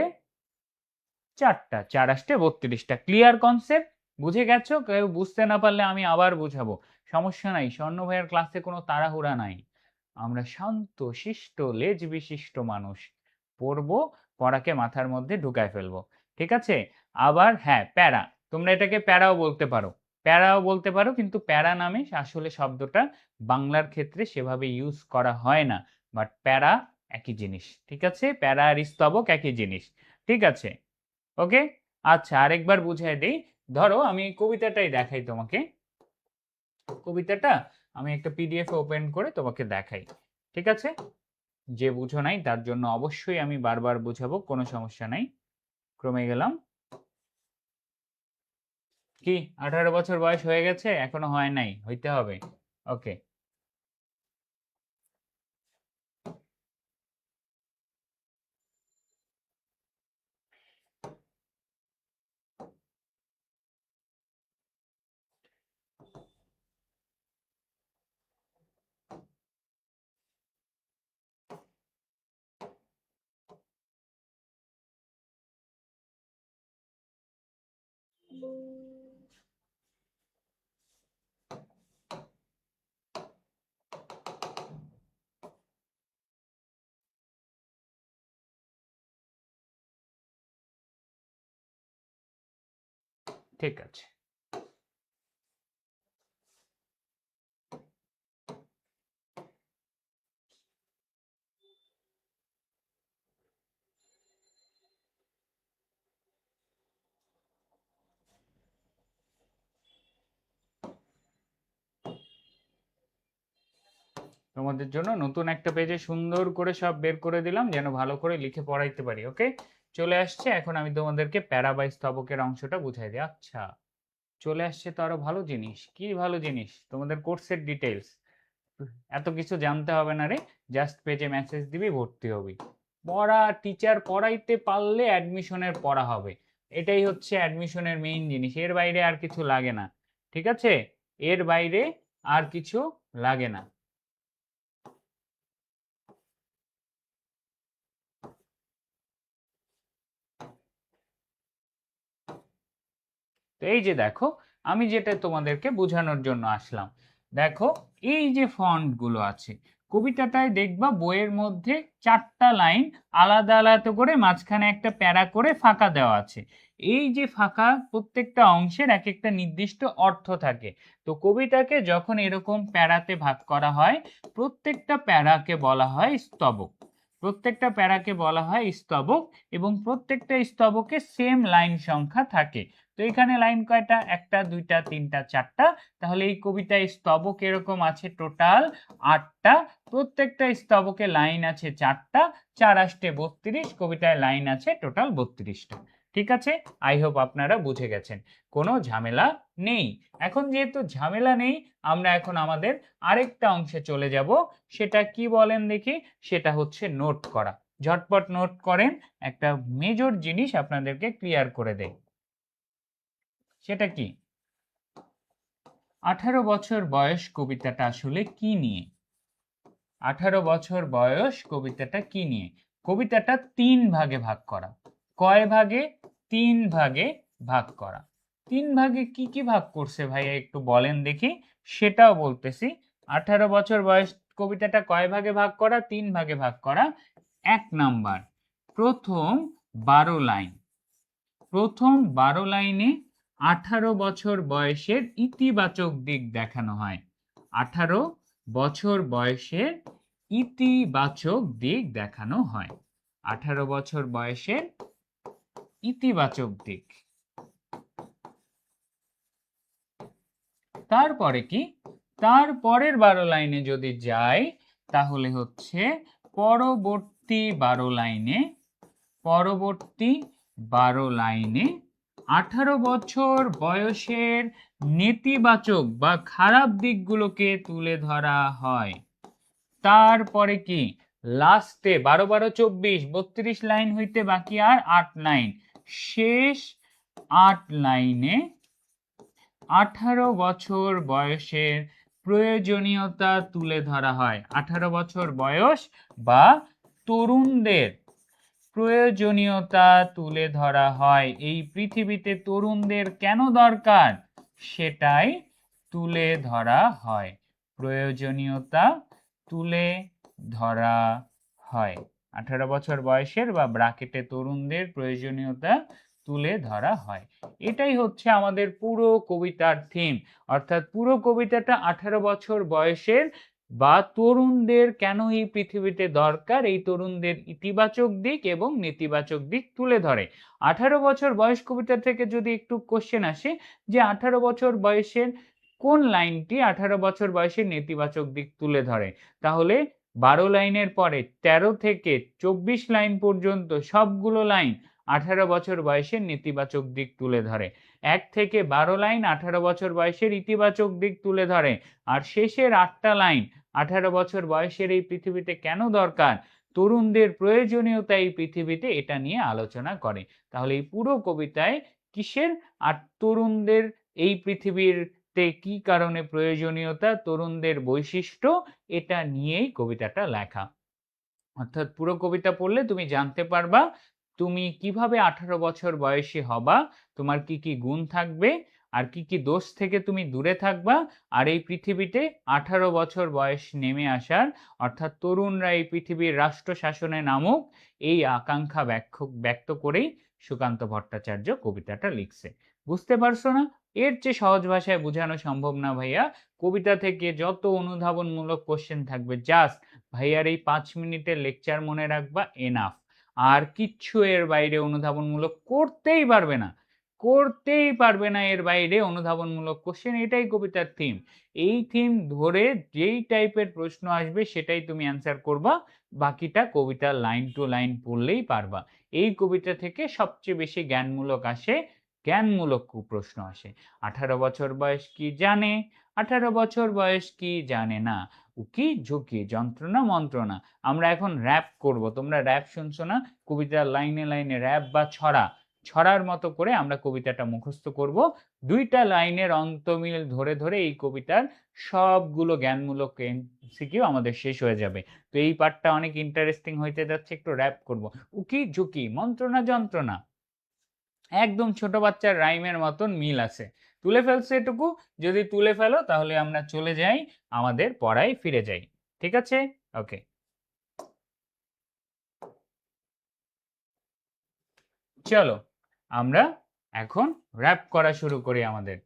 4টা। 4 8 32টা। Clear concept? বুঝে গেছো? কেউ বুঝতে না পারলে আমি আবার বুঝাবো, সমস্যা নাই। স্বর্ণ ভাইয়ের ক্লাসে কোনো তাড়াহুড়া নাই। আমরা শান্ত শিষ্ট লেজ বিশিষ্ট মানুষ, পড়বো, পড়াকে মাথার মধ্যে ঢুকায় ফেলবো। ঠিক আছে। আবার হ্যাঁ, প্যারা, তোমরা এটাকে প্যারাও বলতে পারো। প্যারাও বলতে পারো, কিন্তু প্যারা নামে আসলে শব্দটা বাংলার ক্ষেত্রে সেভাবে ইউজ করা হয় না। বাট প্যারা একই জিনিস। ঠিক আছে, প্যারা আর স্তবক একই জিনিস। ঠিক আছে, ওকে। আচ্ছা, আরেকবার বুঝাই দেই। ধরো আমি এই কবিতাটাই দেখাই তোমাকে। কবিতাটা আমি একটা পিডিএফ ওপেন করে তোমাকে দেখাই। ঠিক আছে, যে বুঝো নাই তার জন্য অবশ্যই আমি বারবার বুঝাবো, কোনো সমস্যা নাই। ক্রমে গেলাম। কি 18 বছর বয়স হয়ে গেছে? এখনো হয় নাই, হইতে হবে। ওকে, ঠিক আছে। তোমাদের জন্য নতুন একটা পেজে সুন্দর করে সব বের করে দিলাম, যেন ভালো করে লিখে পড়াইতে পারি। ওকে, চলে আসছে। এখন আমি তোমাদেরকে প্যারা বা স্তবকের অংশটা বুঝাই দিই। আচ্ছা, চলে আসছে তো আরো ভালো জিনিস। কি ভালো জিনিস? তোমাদের কোর্সের ডিটেলস। এত কিছু জানতে হবে না রে, জাস্ট পেজে মেসেজ দিবি, ভর্তি হবি। পড়া, টিচার পড়াইতে পারলে অ্যাডমিশনের পড়া হবে, এটাই হচ্ছে অ্যাডমিশনের মেইন জিনিস। এর বাইরে আর কিছু লাগে না, ঠিক আছে? এর বাইরে আর কিছু লাগে না। তো এই যে দেখো, আমি যেটা তোমাদেরকে বোঝানোর জন্য আসলাম, দেখো এই যে ফন্ট গুলো আছে কবিতাটায়, দেখবা বইয়ের মধ্যে 4টা লাইন আলাদা আলাদা করে মাঝখানে একটা প্যারা করে ফাঁকা দেওয়া আছে। এই যে ফাঁকা, প্রত্যেকটা অংশের এক একটা নির্দিষ্ট অর্থ থাকে। তো কবিতাকে যখন এরকম প্যারাতে ভাগ করা হয়, প্রত্যেকটা প্যারাকে বলা হয় স্তবক। প্রত্যেকটা প্যারাকে বলা হয় স্তবক, এবং প্রত্যেকটা স্তবকে সেম লাইন সংখ্যা থাকে। তো এখানে লাইন কয়টা? 1টা 2টা 3টা 4টা। তাহলে এই কবিতায় স্তবক এরকম আছে টোটাল 8টা। প্রত্যেকটা স্তবকে লাইন আছে 4টা, 4 8 32, কবিতায় লাইন আছে টোটাল 32টা। ঠিক আছে? আই হোপ আপনারা বুঝে গেছেন, কোনো ঝামেলা নেই। এখন যেহেতু ঝামেলা নেই, আমরা এখন আমাদের আরেকটা অংশে চলে যাব। সেটা কি বলেন দেখি? সেটা হচ্ছে নোট করা। ঝটপট নোট করেন, একটা মেজর জিনিস আপনাদেরকে ক্লিয়ার করে দেয়। সেটা কি? 18 বছর বয়স কবিতাটা আসলে কি নিয়ে? 18 বছর বয়স কবিতাটা কি নিয়ে? কবিতাটা 3 ভাগে ভাগ করা। কয় ভাগে? 3 ভাগে ভাগ করা। 3 ভাগে কি কি ভাগ করছে ভাইয়া একটু বলেন দেখি, সেটাও বলতেছি। 18 বছর বয়স কবিতাটা কয় ভাগে ভাগ করা? 3 ভাগে ভাগ করা। 1 নাম্বার, প্রথম 12 লাইন। প্রথম 12 লাইনে 18 বছর বয়সের ইতিবাচক দিক দেখানো হয়। 18 বছর বয়সের ইতিবাচক দিক দেখানো হয়। 18 বছর বয়সের ইতিবাচক দিক। তারপরে কি? তারপরের 12 লাইনে যদি যাই, তাহলে হচ্ছে পরবর্তী 12 লাইনে, পরবর্তী 12 লাইনে 18 বছর বয়সের নেতিবাচক বা খারাপ দিকগুলোকে তুলে ধরা হয়। তারপরে কি? লাস্টে 12 12 24, 32 লাইন হইতে বাকি আর 8 লাইন। শেষ 8 লাইনে 18 বছর বয়সের প্রয়োজনীয়তা তুলে ধরা হয়। 18 বছর বয়স বা তরুণদের প্রয়োজনীয়তা তুলে ধরা হয়। এই পৃথিবীতে তরুণদের কেন দরকার সেটাই তুলে ধরা হয়। প্রয়োজনীয়তা তুলে ধরা হয়। 18 বছর বয়সের বা ব্র্যাকেটে তরুণদের প্রয়োজনীয়তা তুলে ধরা হয়। এটাই হচ্ছে আমাদের পুরো কবিতার থিম। অর্থাৎ পুরো কবিতাটা 18 বছর বয়সের বা তরুণদের কেন এই পৃথিবীতে দরকার, এই তরুণদের ইতিবাচক দিক এবং নেতিবাচক দিক তুলে ধরে। 18 বছর বয়স কবিতা থেকে যদি একটু কোশ্চেন আসে যে 18 বছর বয়সের কোন লাইনটি 18 বছর বয়সের নেতিবাচক দিক তুলে ধরে, তাহলে 12 লাইনের পরে 13 থেকে 24 লাইন পর্যন্ত সবগুলো লাইন 18 বছর বয়সের নেতিবাচক দিক তুলে ধরে। 1 থেকে 12 লাইন 18 বছর বয়সের ইতিবাচক দিক তুলে ধরে। আর শেষের 8টা লাইন 18 বছর বয়সের এই পৃথিবীতে কেন দরকার, তরুণদের প্রয়োজনীয়তা এই পৃথিবীতে, এটা নিয়ে আলোচনা করে। তাহলে এই পুরো কবিতায় কিসের? আর তরুণদের এই পৃথিবীতে কি কারণে প্রয়োজনীয়তা, তরুণদের বৈশিষ্ট্য, এটা নিয়েই কবিতাটা লেখা। অর্থাৎ পুরো কবিতা পড়লে তুমি জানতে পারবা তুমি কিভাবে 18 বছর বয়সী হবা, তোমার কি কি গুণ থাকবে, আর কি কি দোষ থেকে তুমি দূরে থাকবা। আর এই পৃথিবীতে 18 বছর বয়স নেমে আসার, অর্থাৎ তরুণরা এই পৃথিবীর রাষ্ট্র শাসনে নামুক, এই আকাঙ্ক্ষা ব্যক্ত করেই সুকান্ত ভট্টাচার্য কবিতাটা লিখছে। বুঝতে পারছো না? এর চেয়ে সহজ ভাষায় বোঝানো সম্ভব না ভাইয়া। কবিতা থেকে যত অনুধাবনমূলক কোশ্চেন থাকবে, জাস্ট ভাইয়ার এই 5 মিনিটের লেকচার মনে রাখবা, এনাফ। আর কিচ্ছু এর বাইরে অনুধাবনমূলক করতেই পারবে না, করতেই পারবে না এর বাইরে অনুধাবনমূলক কোশ্চেন। এটাই কবিতার থিম। এই থিম ধরে যেই টাইপের প্রশ্ন আসবে সেটাই তুমি অ্যান্সার করবা, বাকিটা কবিতা লাইন টু লাইন পড়লেই পারবা। এই কবিতা থেকে সবচেয়ে বেশি জ্ঞানমূলক আসে, জ্ঞানমূলক প্রশ্ন আসে। 18 বছর বয়স কি জানে, 18 বছর বয়স কি জানে না, উকি ঝুঁকি, যন্ত্রণা মন্ত্রণা। আমরা এখন র‍্যাপ করব, তোমরা র‍্যাপ শুনছো না, কবিতার লাইনে লাইনে র‍্যাপ বা ছড়ার মতো করে আমরা কবিতাটা মুখস্থ করব। 2টা লাইনের অন্তমিল ধরে ধরে এই কবিতার সবগুলো জ্ঞানমূলক এমসিকিউ আমাদের শেষ হয়ে যাবে। তো এই পার্টটা অনেক ইন্টারেস্টিং হইতে যাচ্ছে, একটু র‍্যাপ করব। উকি ঝুঁকি, মন্ত্রণা যন্ত্রণা, একদম ছোট বাচ্চার রাইমের মতন মিল আছে। তুলে ফেলছো এটুকু? যদি তুলে ফেলো তাহলে আমরা চলে যাই, আমাদের পড়ায় ফিরে যাই। ঠিক আছে? ওকে, চলো আমরা এখন র‍্যাপ করা শুরু করি আমাদের।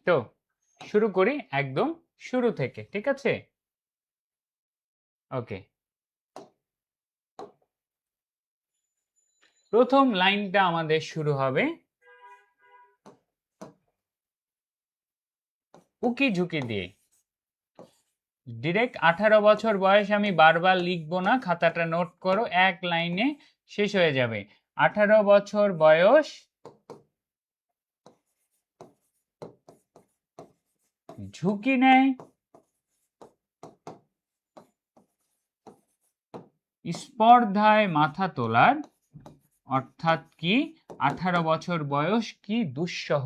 তো শুরু করি একদম শুরু থেকে, ঠিক আছে? ওকে, প্রথম লাইনটা আমাদের শুরু হবে উকি ঝুঁকি দিয়ে। ডিরেক্ট 18 বছর বয়স আমি বারবার লিখবো না, খাতাটা নোট করো, এক লাইনে শেষ হয়ে যাবে। 18 বছর বয়স ঝুঁকি নেয় স্পর্ধায় মাথা তোলার, অর্থাৎ কি 18 বছর বয়স কি দুঃসহ।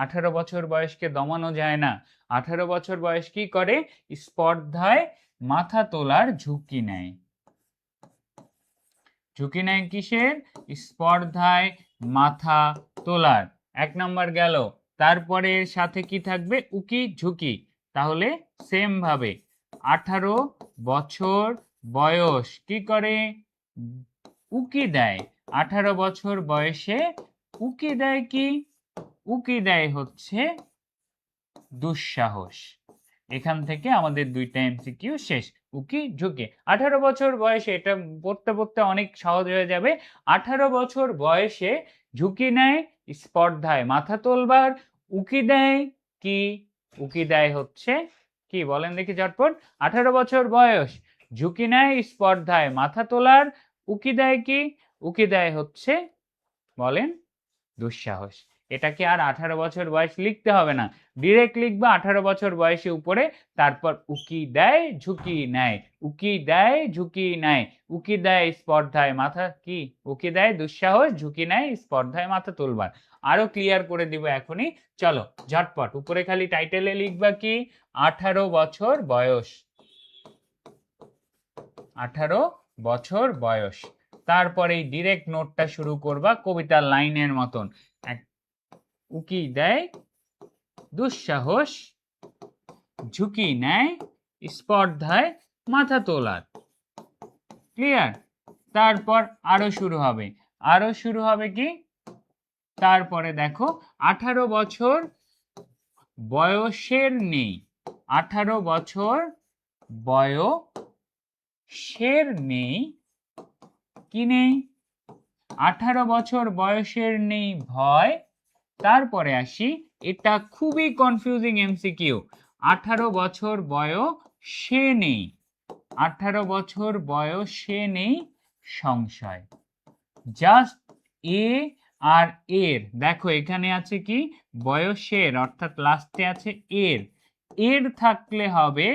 18 বছর বয়সকে দমানো যায় না। 18 বছর বয়স কি করে? স্পর্ধায় মাথা তোলার ঝুঁকি নেয়। ঝুঁকি নেয় কিসের? স্পর্ধায় মাথা তোলার। 1 নম্বর গেল। তারপরে এর সাথে কি থাকবে? উকি ঝুঁকি। তাহলে সেম ভাবে 18 বছর বয়স কি করে? উকি দেয়। 18 বছর বয়সে উকি দেয় কি? উকি দেয় হচ্ছে দুঃসাহস। এখান থেকে আমাদের 2টা এমসিকিউ শেষ। উকি ঝুঁকি। 18 বছর বয়সে, এটা পড়তে পড়তে অনেক সহজ হয়ে যাবে। 18 বছর বয়সে ঝুঁকি নেয় স্পর্ধায় মাথা তোলবার, উকি দেয় কি? উকি দেয় হচ্ছে কি? বলেন দেখি ঝটপট। 18 বছর বয়স, ঝুঁকি নেয় স্পর্ধায় মাথা তোলার, উকি দেয় কি? উকি দেয় হচ্ছে, বলেন, দুঃসাহস। এটাকে আর 18 বছর বয়স লিখতে হবে না, ডিরেক্ট লিখবা 18 বছর বয়সে উপরে, তারপর উকি দেয় ঝুঁকি নেয়, উকি দেয় ঝুঁকি নেয়, উকি দেয় স্পর্ধায় মাথা কি? উকি দেয় দুঃসাহস, ঝুঁকি নেয় স্পর্ধায় মাথা তুলবার। আরো ক্লিয়ার করে দিব এখনই, চলো ঝটপট। উপরে খালি টাইটেলে লিখবা কি? 18 বছর বয়স, 18 বছর বয়স। তারপরে ডিরেক্ট নোটটা শুরু করবা কবিতার লাইনের মতন। উকি দেয় দুঃসাহস, ঝুঁকি নেয় স্পর্ধায় মাথা তোলার। ক্লিয়ার? তারপর আরো শুরু হবে, আরো শুরু হবে কি? তারপরে দেখো 18 বছর বয়সের নেই, 18 বছর বয়সের নেই কি নেই? 18 বছর বয়সের নেই ভয়। তারপরে আসি, এটা খুবই কনফিউজিং এমসিকিউ। 18 বছর বয়সে নেই, 18 বছর বয়সে নেই সংশয়। জাস্ট এ আর এর, দেখো এখানে আছে কি? বয়সের, অর্থাৎ লাস্টে আছে এর। এর থাকলে হবে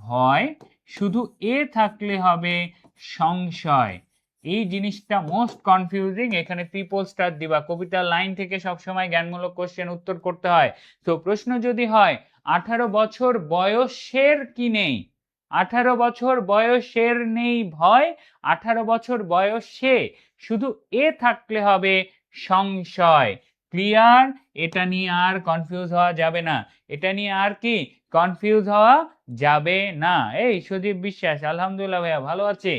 ভয়, শুধু এ থাকলে হবে সংশয়। এই জিনিসটা মোস্ট কনফিউজিং। এখানে ট্রিপল স্টার দিবা। কবিতার লাইন থেকে সবসময় জ্ঞানমূলক কোশ্চেন উত্তর করতে হয়। তো প্রশ্ন যদি হয় 18 বছর বয়সের কি নেই, 18 বছর বয়সের নেই ভয়, 18 বছর বয়সে শুধু এ থাকলে হবে সংশয়। ক্লিয়ার? এটা নিয়ে আর কনফিউজ হওয়া যাবে না, এটা নিয়ে আর কি কনফিউজ হওয়া যাবে না। এই সুদীপ বিশ্বাস, আলহামদুলিল্লাহ ভাইয়া ভালো আছে,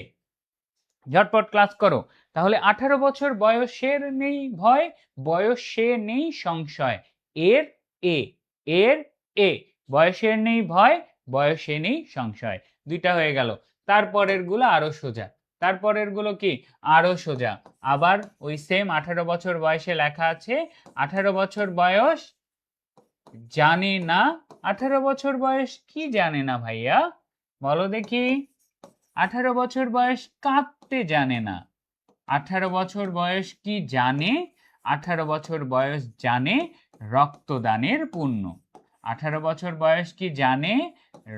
ঝটপট ক্লাস করো। তাহলে 18 বছর বয়সের নেই ভয়, বয়সে নেই সংশয়, এর এ, এর এ, বয়সের নেই ভয়, বয়সে নেই সংশয়। 2টা হয়ে গেল। তারপরের গুলো আরো সোজা। তারপরের গুলো কি আরো সোজা। আবার ওই সেম 18 বছর বয়সে লেখা আছে 18 বছর বয়স জানে না। 18 বছর বয়স কি জানে না ভাইয়া, বলো দেখি। 18 বছর বয়স কাঁদতে জানে না। 18 বছর বয়স কি জানে? 18 বছর বয়স জানে রক্তদানের পুণ্য। 18 বছর বয়স কি জানে?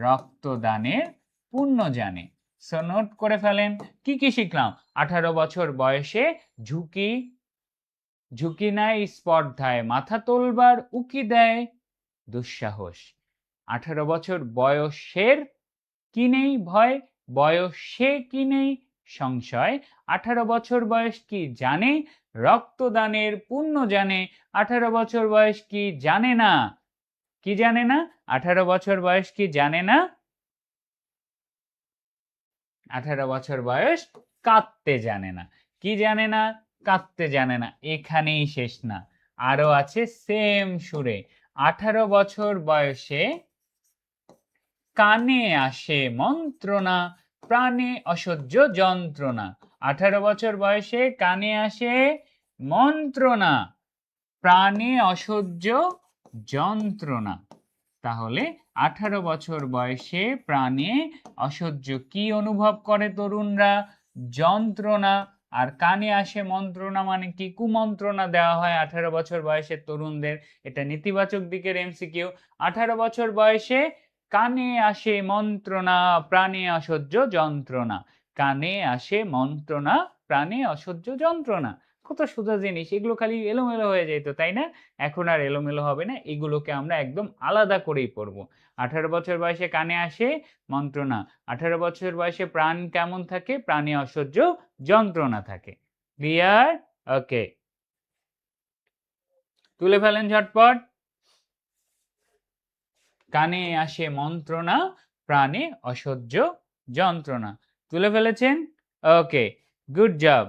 রক্তদানের পুণ্য জানে। সো নোট করে ফেলেন কি কি শিখলাম। 18 বছর বয়সে ঝুঁকি নেয় স্পর্ধায় মাথা তোলবার উকি দেয় দুঃসাহস। 18 বছর বয়সের কি নেই ভয়, বয়সে কি নেই সংশয়। 18 বছর বয়স কি জানে? রক্তদানের পুণ্য জানে। 18 বছর বয়স কি জানে না? কি জানে না? 18 বছর বয়স কি জানে না? 18 বছর বয়স কাঁদতে জানে না। কি জানে না? কাঁদতে জানে না। এখানেই শেষ না, আরো আছে সেম সুরে। 18 বছর বয়সে কানে আসে মন্ত্রণা, প্রাণে অসহ্য যন্ত্রণা। 18 বছর বয়সে কানে আসে মন্ত্রণা, প্রাণে অসহ্য যন্ত্রণা। তাহলে 18 বছর বয়সে প্রাণে অসহ্য কি অনুভব করে তরুণরা? যন্ত্রণা। আর কানে আসে মন্ত্রণা মানে কি? কুমন্ত্রণা দেওয়া হয় 18 বছর বয়সের তরুণদের। এটা নেতিবাচক দিকের এমসিকিউ। 18 বছর বয়সে কানে আসে মন্ত্রণা, প্রাণে অসহ্য যন্ত্রণা। কানে আসে মন্ত্রণা, প্রাণে অসহ্য যন্ত্রণা। কত সোজা জিনিস, এগুলো খালি এলোমেলো হয়ে যেত, তাই না? এখন আর এলোমেলো হবে না, এগুলোকে আমরা একদম আলাদা করেই পড়বো। 18 বছর বয়সে কানে আসে মন্ত্রণা, 18 বছর বয়সে প্রাণ কেমন থাকে? প্রাণে অসহ্য যন্ত্রণা থাকে। ক্লিয়ার? ওকে, তুলে ফেলেন ঝটপট। কানে আসে মন্ত্রণা, প্রাণে অসহ্য যন্ত্রণা। তুলে ফেলেছেন? ওকে, গুড জব।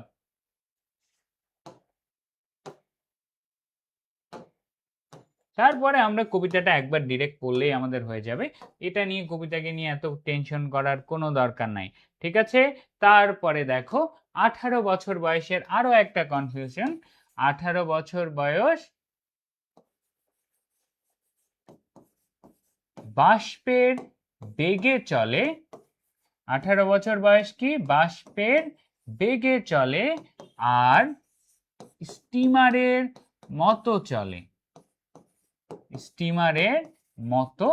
তারপরে আমরা কবিতাটা একবার ডিরেক্ট পড়লেই আমাদের হয়ে যাবে। এটা নিয়ে কবিতাকে নিয়ে এত টেনশন করার কোনো দরকার নাই, ঠিক আছে? তারপরে দেখো 18 বছর বয়সের আরো একটা কনফিউশন। 18 বছর বয়স বাষ্পের বেগে চলে। 18 বছর বয়স কি? বাষ্পের বেগে চলে আর স্টিমারের মতো চলে। স্টিমারের মতো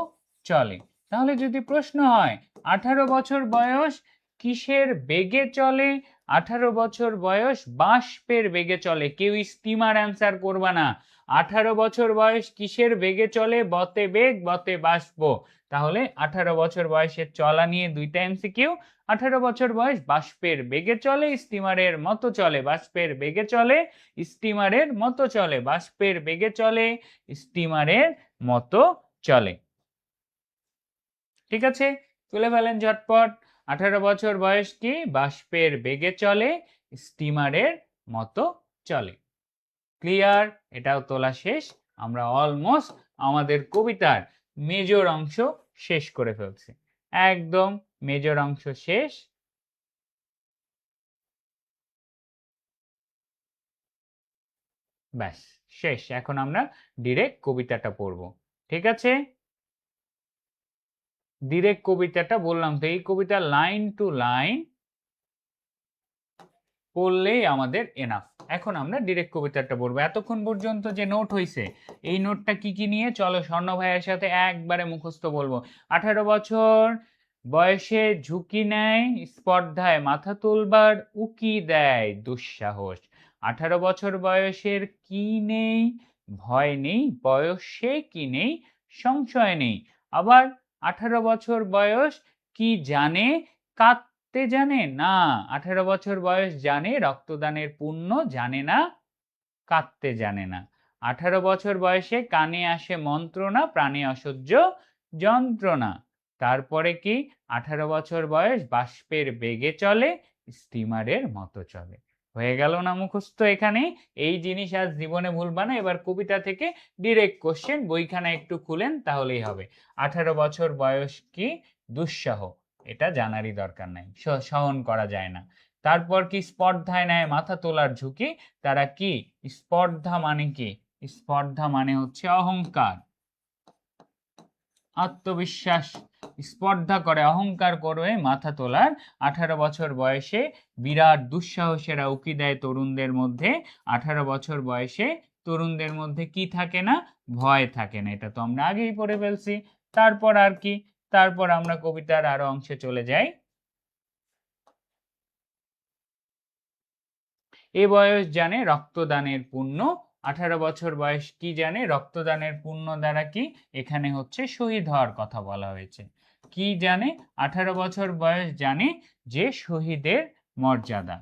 চলে। তাহলে যদি প্রশ্ন হয় 18 বছর বয়স কিসের বেগে চলে? 18 বছর বয়স বাষ্পের বেগে চলে। কেউ স্টিমার অ্যান্সার করবা না। 18 বছর বয়স কিসের বেগে চলে? বতে বেগ, বতে বাষ্প। তাহলে 18 বছর বয়সের চলা নিয়ে দুইটা এমসিকিউ। 18 বছর বয়স বাষ্পের বেগে চলে, স্টিমারের মতো চলে। বাষ্পের বেগে চলে, স্টিমারের মতো চলে। বাষ্পের বেগে চলে, স্টিমারের মতো চলে। ঠিক আছে, তুলে ফেলেন ঝটপট। 18 বছর বয়স কি? বাষ্পের বেগে চলে, স্টিমারের মতো চলে। ক্লিয়ার? এটাও তোলা শেষ। আমরা অলমোস্ট আমাদের কবিতার মেজর অংশ শেষ করে ফেলছি। একদম মেজর অংশ শেষ। ব্যাস শেষ। এখন আমরা ডিরেক্ট কবিতাটা পড়ব, ঠিক আছে? ডিরেক্ট কবিতাটা বললাম তো, এই কবিতা লাইন টু লাইন পড়লেই আমাদের এনাফ। এখন আমরা ডিরেক্ট কবিতাটা পড়বো। এতক্ষণ পর্যন্ত যে নোট হয়েছে, এই নোটটা কি কি নিয়ে চলো স্বর্ণ ভাইয়ের সাথে একবারে মুখস্থ বলবো। 18 বছর বয়সে ঝুঁকি নেয় স্পর্ধায় মাথা তুলবার উকি দেয় দুঃসাহস। 18 বছর বয়সের কি নেই? ভয় নেই, বয়সে কি নেই সংশয় নেই। আবার 18 বছর বয়স কি জানে? কাঁদতে জানে না। 18 বছর বয়স জানে রক্তদানের পুণ্য, জানে না কাঁদতে জানে না। 18 বছর বয়সে কানে আসে মন্ত্রণা, প্রাণে অসহ্য যন্ত্রণা। তারপরে কি? 18 বছর বয়স বাষ্পের বেগে চলে, স্টিমারের মতো চলে। হয়ে গেল না মুখস্থ? এখানে এই জিনিস আজ জীবনে ভুলবা না। এবার কবিতা থেকে ডিরেক্ট কোশ্চেন, বইখানা একটু খুলেন তাহলেই হবে। 18 বছর বয়স কি? দুঃসহ, এটা জানারই দরকার নাই, সহন করা যায় না। তারপর কি স্পর্ধায় নেয় মাথা তোলার ঝুঁকি, তারা কি স্পর্ধা মানে কি, স্পর্ধা মানে হচ্ছে অহংকার, আত্মবিশ্বাস, স্পর্ধা করে অহংকার করে মাথা তোলার। 18 বছর বয়সে বিরাট দুঃসাহসেরা উকি দেয় তরুণদের মধ্যে। 18 বছর বয়সে তরুণদের মধ্যে কি থাকে না, ভয় থাকে না, এটা তো আমরা আগেই পড়ে ফেলছি। তারপর আর কি, তারপর আমরা কবিতার আরো অংশে চলে যাই। এ বয়স জানে রক্তদানের পুণ্য। 18 বছর বয়স কি জানে, রক্তদানের পুণ্য দ্বারা কি, এখানে হচ্ছে শহীদ হওয়ার কথা বলা হয়েছে। কি জানে, 18 বছর বয়স জানে যে শহীদের মর্যাদা,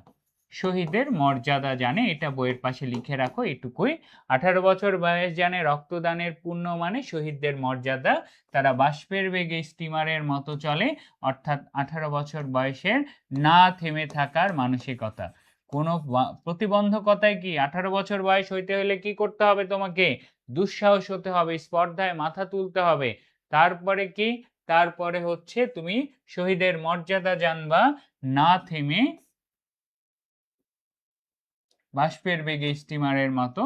শহীদের মর্যাদা জানে, এটা বইয়ের পাশে লিখে রাখো এটুকুই। 18 বছর বয়স জানে রক্তদানের পুণ্য মানে শহীদদের মর্যাদা, তারা বাষ্পের বেগে স্টিমারের মতো চলে, অর্থাৎ 18 বছর বয়সের না থেমে থাকার মানসিকতা। কোনো প্রতিবন্ধকতায় কি, 18 বছর বয়স হইতে হলে কি করতে হবে, তোমাকে দুঃসাহস হতে হবে, স্পর্ধায় মাথা তুলতে হবে। তারপরে কি, তারপরে হচ্ছে তুমি শহীদের মর্যাদা জানবা, না থেমে বাষ্পের বেগে স্টিমারের মতো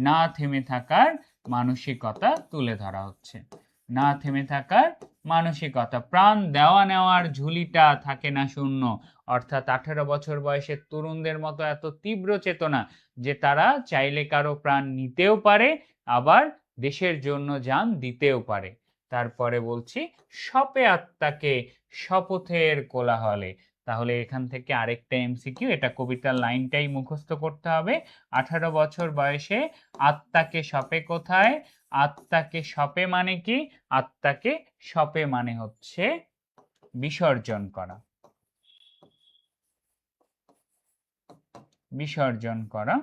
না থেমে থাকার মানসিকতা তুলে ধরা হচ্ছে, না থেমে থাকার মানসিকতা। প্রাণ দেওয়া নেওয়ার ঝুলিটা থাকে না শূন্য, অর্থাৎ 18 বছর বয়সের তরুণদের মতো এত তীব্র চেতনা যে তারা চাইলে কারো প্রাণ নিতেও পারে, আবার দেশের জন্য জান দিতেও পারে। তারপরে বলছি শপে আত্মাকে শপথের কোলাহলে। তাহলে এখান থেকে আরেকটা এমসিকিউ, এটা কবিতার লাইনটাই মুখস্থ করতে হবে। 18 বছর বয়সে আত্মাকে শপে কোথায়, আত্মাকে শপে মানে কি, আত্মাকে শপে মানে হচ্ছে বিসর্জন করা, বিসর্জন করা,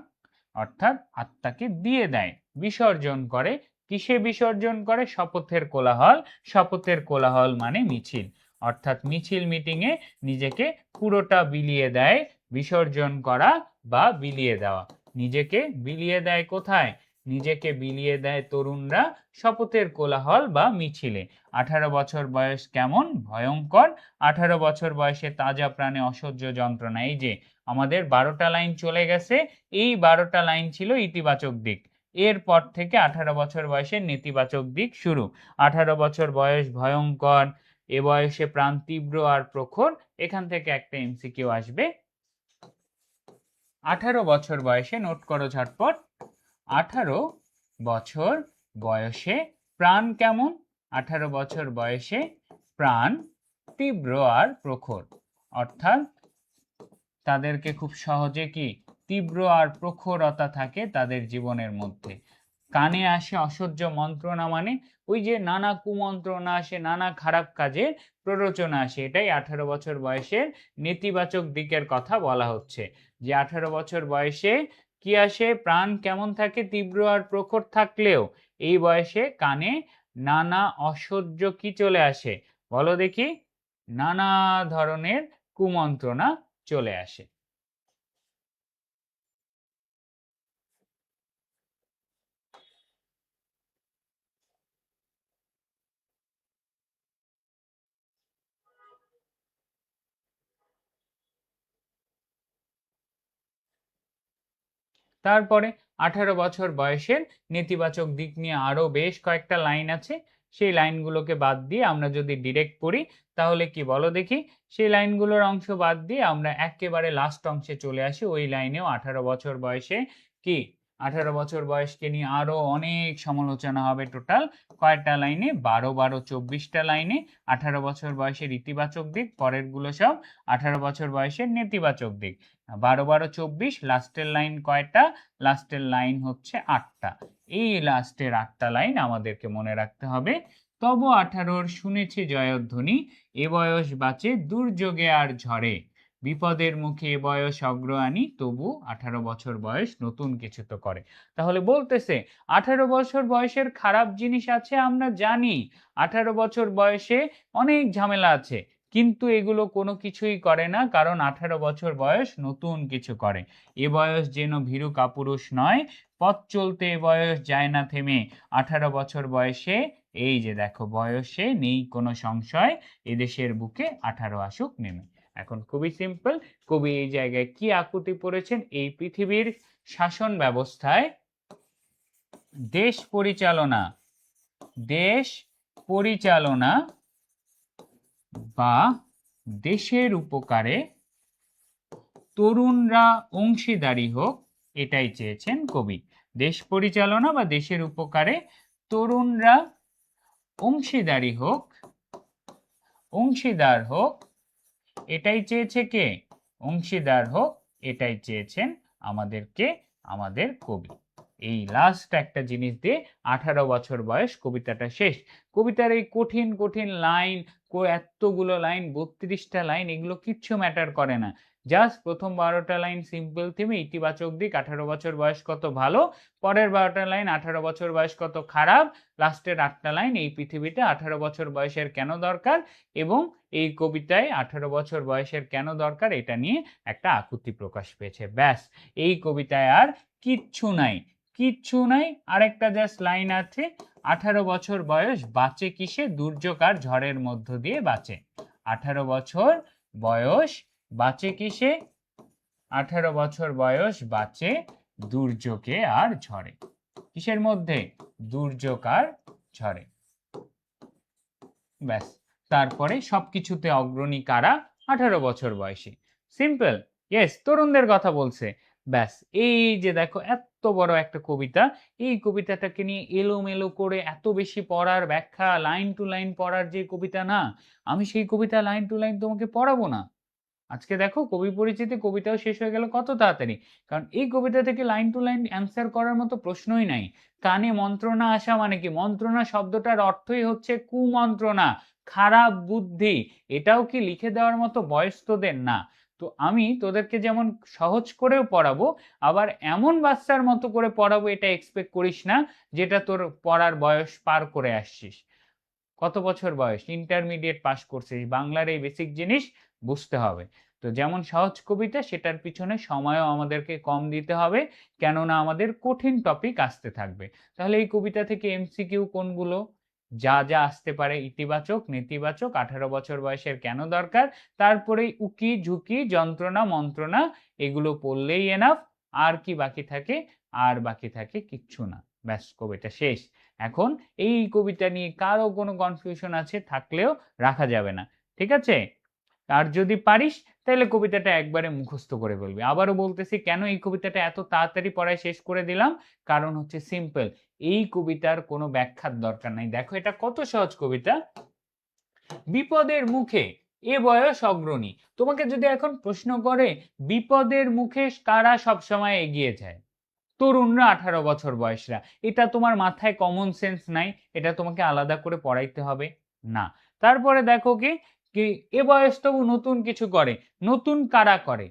অর্থাৎ আত্মাকে দিয়ে দেয়, বিসর্জন করে। কিসে বিসর্জন করে, শপথের কোলাহল, শপথের কোলাহল মানে মিছিল, অর্থাৎ মিছিল মিটিংয়ে নিজেকে পুরোটা বিলিয়ে দেয়, বিসর্জন করা বা বিলিয়ে দেওয়া। নিজেকে বিলিয়ে দেয় কোথায়, নিজেকে বিলিয়ে দেয় তরুণরা শপথের কোলাহল বা মিছিলে। 18 বছর বয়স কেমন ভয়ঙ্কর, 18 বছর বয়সে তাজা প্রাণে অসহ্য যন্ত্রণা। এই যে আমাদের 12টা লাইন চলে গেছে, এই 12টা লাইন ছিল ইতিবাচক দিক, এরপর থেকে 18 বছর বয়সের নেতিবাচক দিক শুরু। 18 বছর বয়স ভয়ঙ্কর, এ বয়সে প্রাণ তীব্র আর প্রখর। এখান থেকে একটা এমসিকিউ আসবে। 18 বছর বয়সে, নোট করো ঝটপট, 18 বছর বয়সে প্রাণ কেমন, 18 বছর বয়সে প্রাণ তীব্র আর প্রখর, অর্থাৎ তাদেরকে খুব সহজে কি তীব্র আর প্রখরতা থাকে তাদের জীবনের মধ্যে। কানে আসে অসহ্য মন্ত্রণা মানে ওই যে নানা কুমন্ত্রণা আসে, নানা খারাপ কাজের প্ররোচনা আসে, এটাই 18 বছর বয়সের নেতিবাচক দিকের কথা বলা হচ্ছে। যে 18 বছর বয়সে কি আসে, প্রাণ কেমন থাকে, তীব্র আর প্রখর থাকলেও এই বয়সে কানে নানা অসহ্য কি চলে আসে, বলো দেখি, নানা ধরনের কুমন্ত্রণা চলে আসে। তারপরে 18 বছর বয়সের নেতিবাচক দিক নিয়ে আরো বেশ কয়েকটা লাইন আছে, সেই লাইনগুলোকে বাদ দিয়ে আমরা যদি ডিরেক্ট পড়ি তাহলে কি বলো দেখি, সেই লাইনগুলোর অংশ বাদ দিয়ে আমরা একেবারে লাস্ট অংশে চলে আসি। ওই লাইনেও 18 বছর বয়সে কি, 18 বছর বয়সকে নিয়ে আরো অনেক সমালোচনা হবে। টোটাল কয়টা লাইনে, 12-24টা লাইনে 18 বছর বয়সের ইতিবাচক দিক, পরের গুলো সব 18 বছর বয়সের নেতিবাচক দিক। 12-24, লাস্টের লাইন কয়টা, লাস্টের লাইন হচ্ছে 8টা। এই লাস্টের 8টা লাইন আমাদেরকে মনে রাখতে হবে। তব 18 শুনেছি জয়ধ্বনি, এ বয়স বাঁচে দুর্যোগে আর ঝড়ে, বিপদের মুখে এ বয়স অগ্রহানি, তবু 18 বছর বয়স নতুন কিছু তো করে। তাহলে বলতেছে 18 বছর বয়সের খারাপ জিনিস আছে আমরা জানি, 18 বছর বয়সে অনেক ঝামেলা আছে, কিন্তু এগুলো কোনো কিছুই করে না, কারণ 18 বছর বয়স নতুন কিছু করে। এ বয়স যেন ভীরু কাপুরুষ নয়, পথ চলতে এ বয়স যায় না থেমে। 18 বছর বয়সে, এই যে দেখো বয়সে নেই কোনো সংশয়, এদেশের বুকে 18 আসুক নেমে। এখন খুবই সিম্পল, কবি এই জায়গায় কি আকুতি পড়েছেন? এই পৃথিবীর শাসন ব্যবস্থায় দেশ পরিচালনা বা দেশের উপকারে তরুণরা অংশীদারি হোক, এটাই চেয়েছেন কবি। দেশ পরিচালনা বা দেশের উপকারে তরুণরা অংশীদার হোক, এটাই চেয়েছে কে? অংশীদার হোক, এটাই চেয়েছেন আমাদের কবি। এই লাস্ট একটা জিনিস দিয়ে 18 বছর বয়স কবিতাটা শেষ। কবিতার এই কঠিন কঠিন লাইন, এতগুলো লাইন, 32টা লাইন, এগুলো কিচ্ছু ম্যাটার করে না। জাস্ট প্রথম 12টা লাইন সিম্পল থিমে ইতিবাচক দিক, 18 বছর বয়স কত ভালো, পরের 12টা লাইন 18 বছর বয়স কত খারাপ, লাস্টের 8টা লাইন এই পৃথিবীতে 18 বছর বয়সের কেন দরকার, এবং এই কবিতায় 18 বছর বয়সের কেন দরকার এটা নিয়ে একটা আকুতি প্রকাশ পেয়েছে। ব্যাস, এই কবিতায় আর কিচ্ছু নাই। আরেকটা জাস্ট লাইন আছে, 18 বছর বয়স বাঁচে কিসে? দুর্যোগ আর ঝড়ের মধ্য দিয়ে বাঁচে। 18 বছর বয়স বাঁচে কিসে? 18 বছর বয়স বাঁচে দুর্যোগে আর ঝড়ে। কিসের মধ্যে? দুর্যোগ আর ঝড়ে। ব্যাস, তারপরে সবকিছুতে অগ্রণী কারা? 18 বছর বয়সী। সিম্পল। ইয়েস, তরুণদের কথা বলছে। ব্যাস, এই যে দেখো এত বড় একটা কবিতা, এই কবিতাটাকে নিয়ে এলোমেলো করে এত বেশি পড়ার, ব্যাখ্যা লাইন টু লাইন পড়ার যে কবিতা না, আমি সেই কবিতা লাইন টু লাইন তোমাকে পড়াবো না। আজকে দেখো কবি পরিচিতি কবিতাও শেষ হয়ে গেল কত তাড়াতাড়ি, কারণ এই কবিতা থেকে লাইন টু লাইন অ্যান্সার করার মতো প্রশ্নই নাই। কানে মন্ত্রণা আসা মানে কি? মন্ত্রণা শব্দটার অর্থই হচ্ছে কুমন্ত্রণা, খারাপ বুদ্ধি। এটাও কি লিখে দেওয়ার মতো বয়স তোদের না। তো আমি তোদেরকে যেমন সহজ করেও পড়াবো, আবার এমন বাচ্চার মতো করে পড়াবো এটা এক্সপেক্ট করিস না যেটা তোর পড়ার বয়স পার করে আসছিস। কত বছর বয়স? ইন্টারমিডিয়েট পাস করছিস, বাংলার এই বেসিক জিনিস বুঝতে হবে। তো যেমন সহজ কবিতা, সেটার পিছনে সময়ও আমাদেরকে কম দিতে হবে, কেননা আমাদের কঠিন টপিক আসতে থাকবে। তাহলে এই কবিতা থেকে এমসিকিউ কোনগুলো? যা যা আসতে পারে, ইতিবাচক, নেতিবাচক, 18 বছর বয়সের কেন দরকার, তারপরে উকি ঝুঁকি, যন্ত্রণা, মন্ত্রণা, এগুলো পড়লেই এনাফ। আর কি বাকি থাকে? আর বাকি থাকে কিচ্ছু না। ব্যাস, কবিতা শেষ। এখন এই কবিতা নিয়ে কারো কোনো কনফিউশন আছে থাকলেও রাখা যাবে না, ঠিক আছে? আর যদি পারিস তাহলে কবিতাটা একবারে মুখস্থ করে বলবি। আবারও বলতেছি, কেন এই কবিতাটা এত তাড়াতাড়ি পড়ায় শেষ করে দিলাম? কারণ হচ্ছে সিম্পল, এই কবিতার কোনো ব্যাখ্যার দরকার নাই। দেখো এটা কত সহজ কবিতা। বিপদের মুখে এ বয়স অগ্রণী। তোমাকে যদি এখন প্রশ্ন করে বিপদের মুখে কারা সবসময় এগিয়ে যায়? তরুণরা, 18 বছর বয়সরা। এটা তোমার মাথায় কমন সেন্স নাই? এটা তোমাকে আলাদা করে পড়াইতে হবে না। তারপরে দেখো কি কি এ বয়স তবু নতুন কিছু করে। নতুন কারা করে?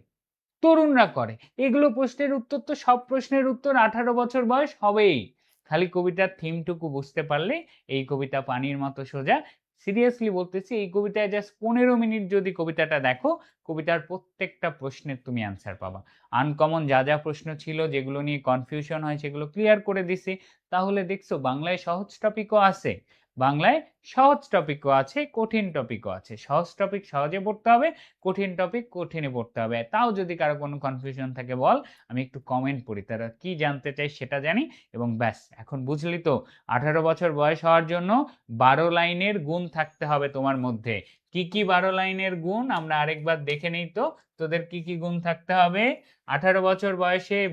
তরুণরা করে। এগুলো প্রশ্নের উত্তর তো, সব প্রশ্নের উত্তর 18 বছর বয়স হবেই। খালি কবিতার থিমটুকু বুঝতে পারলে এই কবিতা পানির মতো সোজা। সিরিয়াসলি বলতেছি, এই কবিতায় জাস্ট 15 মিনিট যদি কবিতাটা দেখো, কবিতার প্রত্যেকটা প্রশ্নের তুমি অ্যান্সার পাবা। আনকমন যা যা প্রশ্ন ছিল, যেগুলো নিয়ে কনফিউশন হয়, সেগুলো ক্লিয়ার করে দিছি। তাহলে দেখছো বাংলায় সহজ টপিকও আছে, বাংলায় সহজ টপিকও আছে, কঠিন টপিকও আছে। সহজ টপিক সহজে পড়তে হবে, কঠিন টপিক কঠিনে পড়তে হবে। তাও যদি কারো কোনো কনফিউশন থাকে বল, আমি একটু কমেন্ট পড়ি, তারা কি জানতে চাই সেটা জানি। এবং ব্যাস, এখন বুঝলি তো 18 বছর বয়স হওয়ার জন্য 12 লাইনের গুণ থাকতে হবে তোমার মধ্যে। কি কি 12 লাইনের গুণ আমরা আরেকবার দেখে নেই তো। তোদের কি কি গুণ থাকতে হবে? 18 বছর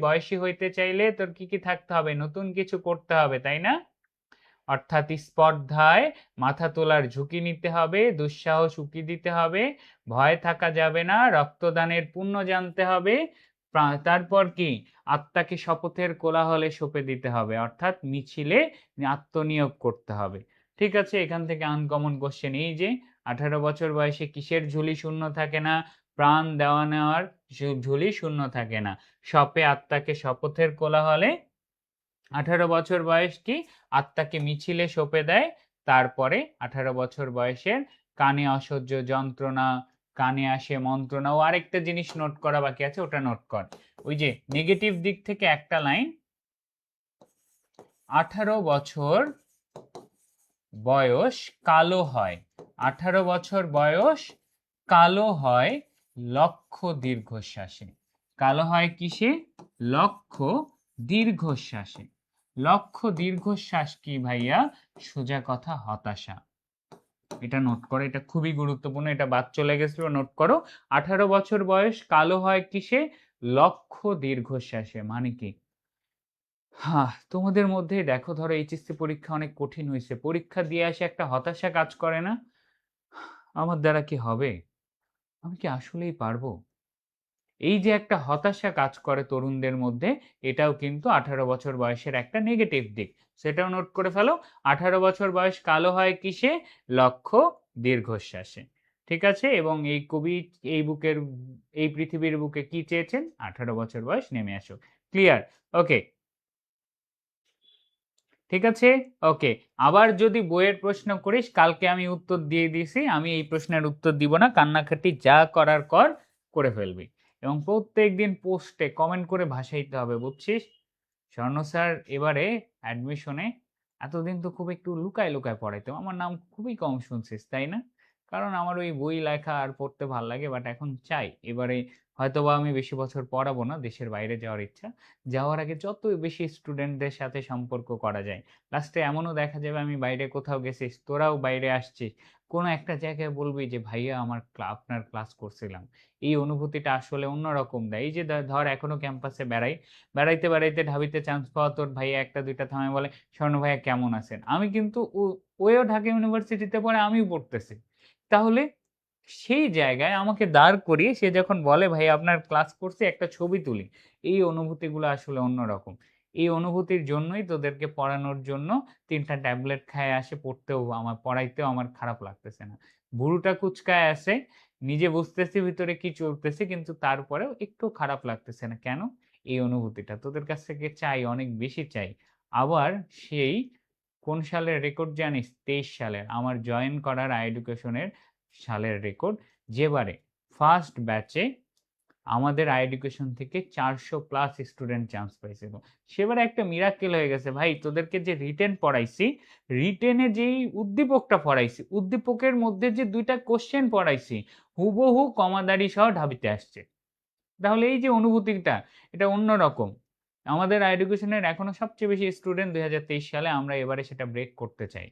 বয়সী হইতে চাইলে তোর কি কি থাকতে হবে? নতুন কিছু করতে হবে, তাই না? অর্থাৎ স্পর্ধায় মাথা তোলার ঝুঁকি নিতে হবে, দুঃসাহস উকি দিতে হবে, ভয় থাকা যাবে না, রক্তদানের পুণ্য জানতে হবে। তারপর কি? আত্মাকে শপথের কোলাহলে সঁপে দিতে হবে, অর্থাৎ মিছিলে আত্মনিয়োগ করতে হবে। ঠিক আছে, এখান থেকে আনকমন কোশ্চেন, এই যে 18 বছর বয়সে কিসের ঝুলি শূন্য থাকে না? প্রাণ দেওয়া নেওয়ার ঝুলি শূন্য থাকে না। সপে আত্মাকে শপথের কোলাহলে, 18 বছর বয়স কি? আত্মাকে মিছিলে সঁপে দেয়। তারপরে 18 বছর বয়সের কানে অসহ্য যন্ত্রণা, কানে আসে মন্ত্রণা। ও আরেকটা জিনিস নোট করা বাকি আছে, ওটা নোট কর। ওই যে নেগেটিভ দিক থেকে একটা লাইন, 18 বছর বয়স কালো হয়, 18 বছর বয়স কালো হয়, লক্ষ দীর্ঘশ্বাসে। কালো হয় কিসে? লক্ষ দীর্ঘশ্বাসে। লক্ষ দীর্ঘশ্বাস কি ভাইয়া? সোজা কথা হতাশা। এটা নোট করো, এটা খুবই গুরুত্বপূর্ণ, এটা বাদ চলে গেছিল, নোট করো। 18 বছর বয়স কালো হয় কিসে? লক্ষ দীর্ঘশ্বাসে। মানে কি? হ্যাঁ, তোমাদের মধ্যে দেখো, ধরো এইচএসসি পরীক্ষা অনেক কঠিন হয়েছে, পরীক্ষা দিয়ে আসে একটা হতাশা কাজ করে না? আমার দ্বারা কি হবে? আমি কি আসলেই পারবো? এই যে একটা হতাশা কাজ করে তরুণদের মধ্যে, এটাও কিন্তু 18 বছর বয়সের একটা নেগেটিভ দিক। সেটাও নোট করে ফেলো। 18 বছর বয়স কালো হয় কিসে? লক্ষ দীর্ঘশ্বাসে। ঠিক আছে? এবং এই কবি এই পৃথিবীর বুকে কি চেয়েছেন? 18 বছর বয়স নেমে আসুক। ক্লিয়ার? ওকে, ঠিক আছে। ওকে, আবার যদি বইয়ের প্রশ্ন করিস, কালকে আমি উত্তর দিয়ে দিয়েছি, আমি এই প্রশ্নের উত্তর দিব না, কান্নাকাটি যা করার করে ফেলবি। এবং প্রত্যেক দিন পোস্টে কমেন্ট করে ভাসাইতে হবে, বুঝছিস? স্বর্ণ স্যার এবারে অ্যাডমিশনে, এতদিন তো খুব একটু লুকায় লুকায় পড়াইতো, আমার নাম খুবই কম শুনছিস তাই না? কারণ আমার ওই বই লেখা আর পড়তে ভাল লাগে, বাট এখন চাই এবারে হয়তোবা আমি বেশি বছর পড়াবো না, দেশের বাইরে যাওয়ার ইচ্ছা। যাওয়ার আগে যত বেশি স্টুডেন্টদের সাথে সম্পর্ক করা যায়, লাস্টে এমনও দেখা যাবে আমি বাইরে কোথাও গেছিস, তোরাও বাইরে আসছিস, কোনো একটা জায়গায় বলবি যে ভাইয়া আমার আপনার ক্লাস করছিলাম। এই অনুভূতিটা আসলে অন্যরকম দেয়। এই যে ধর এখনো ক্যাম্পাসে বেড়াইতে বেড়াইতে ঢাবিতে চান্স পাওয়া তোর ভাইয়া একটা দুইটা থামায় বলে, স্বর্ণ ভাইয়া কেমন আছেন? আমি কিন্তু ওও ঢাকা ইউনিভার্সিটিতে পড়ে, আমিও পড়তেছি। তাহলে সেই জায়গায় আমাকে দাঁড় করিয়ে সে যখন বলে ভাই আপনার ক্লাস করছি, একটা ছবি তুলি, এই অনুভূতিগুলো আসলে অন্যরকম। এই অনুভূতির জন্যই তোদেরকে পড়ানোর জন্য 3টা ট্যাবলেট খায় আসে, পড়াইতেও আমার খারাপ লাগতেছে না। ভুরুটা কুঁচকায় আসে, নিজে বুঝতেছি ভিতরে কি চলতেছে, কিন্তু তারপরেও একটু খারাপ লাগতেছে না। কেন? এই অনুভূতিটা তোদের কাছ থেকে চাই, অনেক বেশি চাই। আবার সেই কোন সালের রেকর্ড জানিস? 23 সালের, আমার জয়েন করার এডুকেশনের সালের রেকর্ড, যেবারে ফার্স্ট ব্যাচে আমাদের এডুকেশন থেকে 400+ স্টুডেন্ট চান্স পাইছিল। সেবারে একটা মিরাকেল হয়ে গেছে ভাই, তোদেরকে যে রিটেন পড়াইছি, রিটেনে যেই উদ্দীপকটা পড়াইছি, উদ্দীপকের মধ্যে যে 2টা কোশ্চেন পড়াইছি, হুবহু কমাদারি সহ ঢাবিতে আসছে। তাহলে এই যে অনুভূতিটা, এটা অন্যরকম। আমাদের এডুকেশনের এখনো সবচেয়ে বেশি স্টুডেন্ট 2023 সালে, আমরা এবারে সেটা ব্রেক করতে চাই।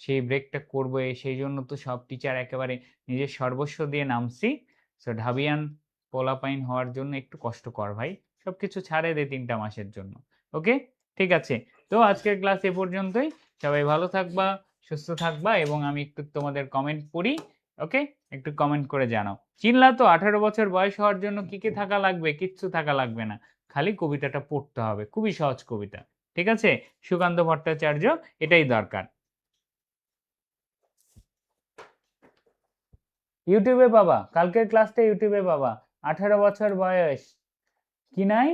সেই ব্রেকটা করবো, সেই জন্য তো সব টিচার একেবারে নিজের সর্বস্ব দিয়ে নামছি। সো ঢাবিয়ান পোলাপাইন হওয়ার জন্য একটু কষ্ট কর ভাই, সবকিছু ছাড়ে দে 3টা মাসের জন্য। ওকে, ঠিক আছে। তো আজকের ক্লাস এ পর্যন্তই। সবাই ভালো থাকবা, সুস্থ থাকবা, এবং আমি একটু তোমাদের কমেন্ট পড়ি। ওকে, একটু কমেন্ট করে জানাও। চিনলা তো 18 বছর বয়স হওয়ার জন্য কি কি থাকা লাগবে? কিচ্ছু থাকা লাগবে না, খালি কবিতাটা পড়তে হবে, খুবই সহজ কবিতা। ঠিক আছে? সুকান্ত ভট্টাচার্য, এটাই দরকার। ইউটিউবে পাবা, কালকের ক্লাসটা ইউটিউবে পাবা। 18 বছর বয়স কি নাই?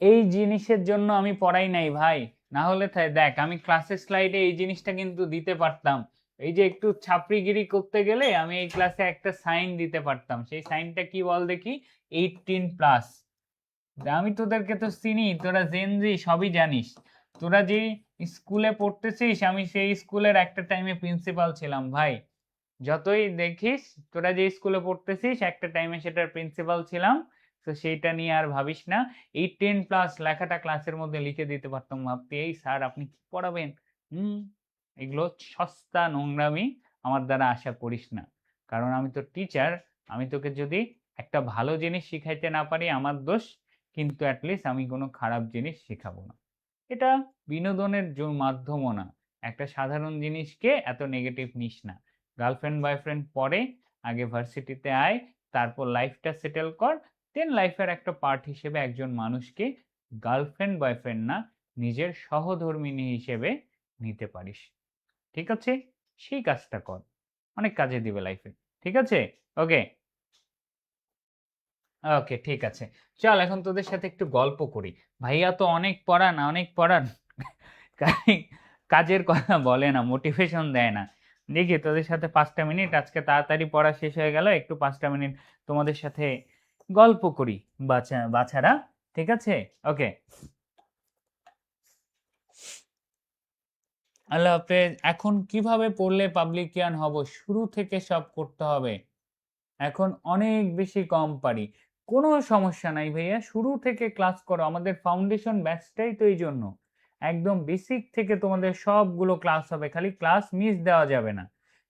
এই জিনিসের জন্য আমি পড়াই নাই ভাই, না হলে দেখ আমি ক্লাসের স্লাইডে এই জিনিসটা কিন্তু দিতে পারতাম। এই যে একটু ছাপড়িগিরি করতে গেলে আমি এই ক্লাসে একটা সাইন দিতে পারতাম। সেই সাইনটা কি বল দেখি? 18+। আমি তোদেরকে তো চিনি, তোরা জেনজি, সবই জানিস। তোরা যে স্কুলে পড়তেছিস, আমি সেই স্কুলের একটা টাইমে প্রিন্সিপাল ছিলাম ভাই। যতই দেখিস, তোরা যে স্কুলে পড়তেছিস একটা টাইমে সেটার প্রিন্সিপাল ছিলাম। তো সেইটা নিয়ে আর ভাবিস না। 18+ লেখাটা ক্লাসের মধ্যে লিখে দিতে পারতাম, ভাবতে এই স্যার আপনি কি পড়াবেন? হুম, এগুলো সস্তা নোংরামি আমার দ্বারা আশা করিস না। কারণ আমি তো টিচার, আমি তোকে যদি একটা ভালো জিনিস শিখাইতে না পারি আমার দোষ, কিন্তু অ্যাটলিস্ট আমি কোনো খারাপ জিনিস শেখাবো না। এটা বিনোদনের মাধ্যমও না। একটা সাধারণ জিনিসকে এত নেগেটিভ নিস না। গার্লফ্রেন্ড বয়ফ্রেন্ড পরে, আগে ভার্সিটিতে আয়, তারপর লাইফটা সেটেল কর, দেন লাইফের একটা পার্ট হিসেবে একজন মানুষকে গার্লফ্রেন্ড বয়ফ্রেন্ড না, নিজের সহধর্মিণী হিসেবে নিতে পারিস। ঠিক আছে? সেই কাজটা কর, অনেক কাজে দিবে লাইফে। ঠিক আছে? ওকে, ওকে, ঠিক আছে। চল এখন তোদের সাথে একটু গল্প করি। ভাইয়া তো অনেক পড়ান, অনেক পড়ান, কাজের কথা বলে না, মোটিভেশন দেয় না। দেখি তোদের সাথে 5টা মিনিট, আজকে তাড়াতাড়ি পড়া শেষ হয়ে গেল, একটু 5টা মিনিট তোমাদের সাথে গল্প করি, বাছারা। ঠিক আছে? ওকে, আল্লাহ হাফেজ। এখন কিভাবে পড়লে পাবলিকিয়ান হব, শুরু থেকে সব করতে হবে। এখন অনেক বেশি কম পারি, কোনো সমস্যা নাই ভাইয়া, শুরু থেকে ক্লাস করো। আমাদের ফাউন্ডেশন ব্যাচটাই তো এই জন্য, একদম বেসিক থেকে তোমাদের সবগুলো ক্লাস হবে, খালি ক্লাস মিস দেওয়া যাবে না,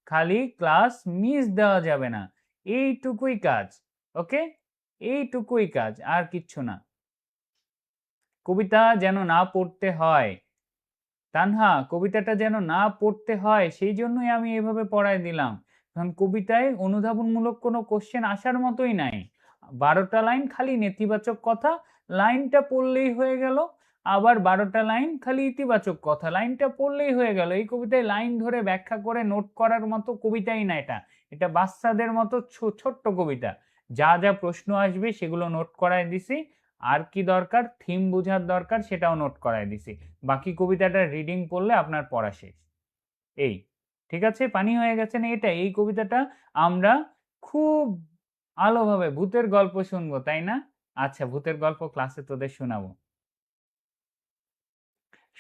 খালি ক্লাস মিস দেওয়া যাবে না, এইটুকুই কাজ। ওকে, এইটুকুই কাজ, আর কিচ্ছু না। কবিতা যেন না পড়তে হয়, তানহা, কবিতাটা যেন না পড়তে হয়, সেই জন্যই আমি এভাবে পড়ায় দিলাম। কারণ কবিতায় অনুধাবনমূলক কোনো কোশ্চেন আসার মতোই নাই। 12টা লাইন খালি নেতিবাচক কথা, লাইনটা পড়লেই হয়ে গেল। আবার 12টা লাইন খালি ইতিবাচক কথা, লাইনটা পড়লেই হয়ে গেল। এই কবিতায় লাইন ধরে ব্যাখ্যা করে নোট করার মতো কবিতাই না এটা, এটা বাচ্চাদের মতো ছোট্ট কবিতা। যা যা প্রশ্ন আসবে সেগুলো নোট করায় দিছি, আর কি দরকার থিম বোঝার দরকার সেটাও নোট করায় দিছি। বাকি কবিতাটা রিডিং পড়লে আপনার পড়া শেষ। এই ঠিক আছে, পানি হয়ে গেছে না এটা? এই কবিতাটা আমরা খুব ভালোভাবে ভূতের গল্প শুনবো, তাই না? আচ্ছা, ভূতের গল্প ক্লাসে তোদের শোনাবো।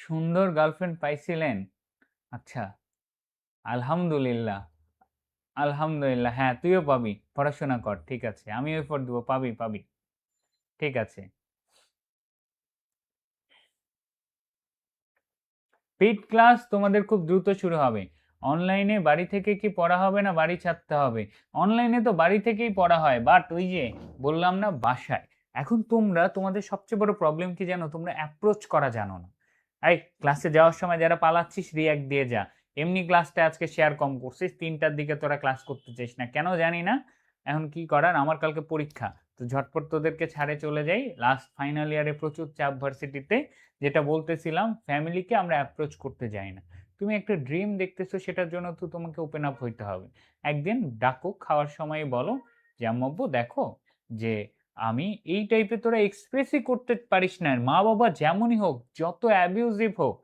সুন্দর গার্লফ্রেন্ড পাইছিলেন? আচ্ছা, আলহামদুলিল্লাহ। আলহামদুলিল্লাহ, হ্যাঁ তুইও পাবি, পড়াশোনা কর, ঠিক আছে, আমিও এফোর্ট দেবো, পাবি পাবি, ঠিক আছে। পেইড ক্লাস তোমাদের খুব দ্রুত শুরু হবে। অনলাইনে বাড়ি থেকে কি পড়া হবে না বাড়ি ছাড়তে হবে? অনলাইনে তো বাড়ি থেকেই পড়া হয়, বাট ওই যে বললাম না বাসায়। এখন তোমরা, তোমাদের সবচেয়ে বড় প্রবলেম কি জানো? তোমরা অ্যাপ্রোচ করা জানো না। এই ক্লাসে যাওয়ার সময় যারা পালাচ্ছিস রিয়াক্ট দিয়ে যা। এমনি ক্লাসটা আজকে শেয়ার কম করছিস, 3টার দিকে তোরা ক্লাস করতে চাইস না কেন জানি না। এখন কি করার, আমার কালকে পরীক্ষা, তো ঝটপট তোদেরকে ছাড়ে চলে যাই। লাস্ট ফাইনাল ইয়ারে প্রচুর চাপ ভার্সিটিতে। যেটা বলতেছিলাম, ফ্যামিলিকে আমরা অ্যাপ্রোচ করতে যাই না। তুমি একটা ড্রিম দেখতেছো, সেটার জন্য তো তোমাকে ওপেন আপ হইতে হবে। একদিন ডাকো, খাওয়ার সময় বলো যে আম্মু দেখো, যে আমি এই টাইপের, তোরা এক্সপ্রেসই করতে পারিস না, মা বাবা যেমনই হোক, যত অ্যাবিউজিভ হোক।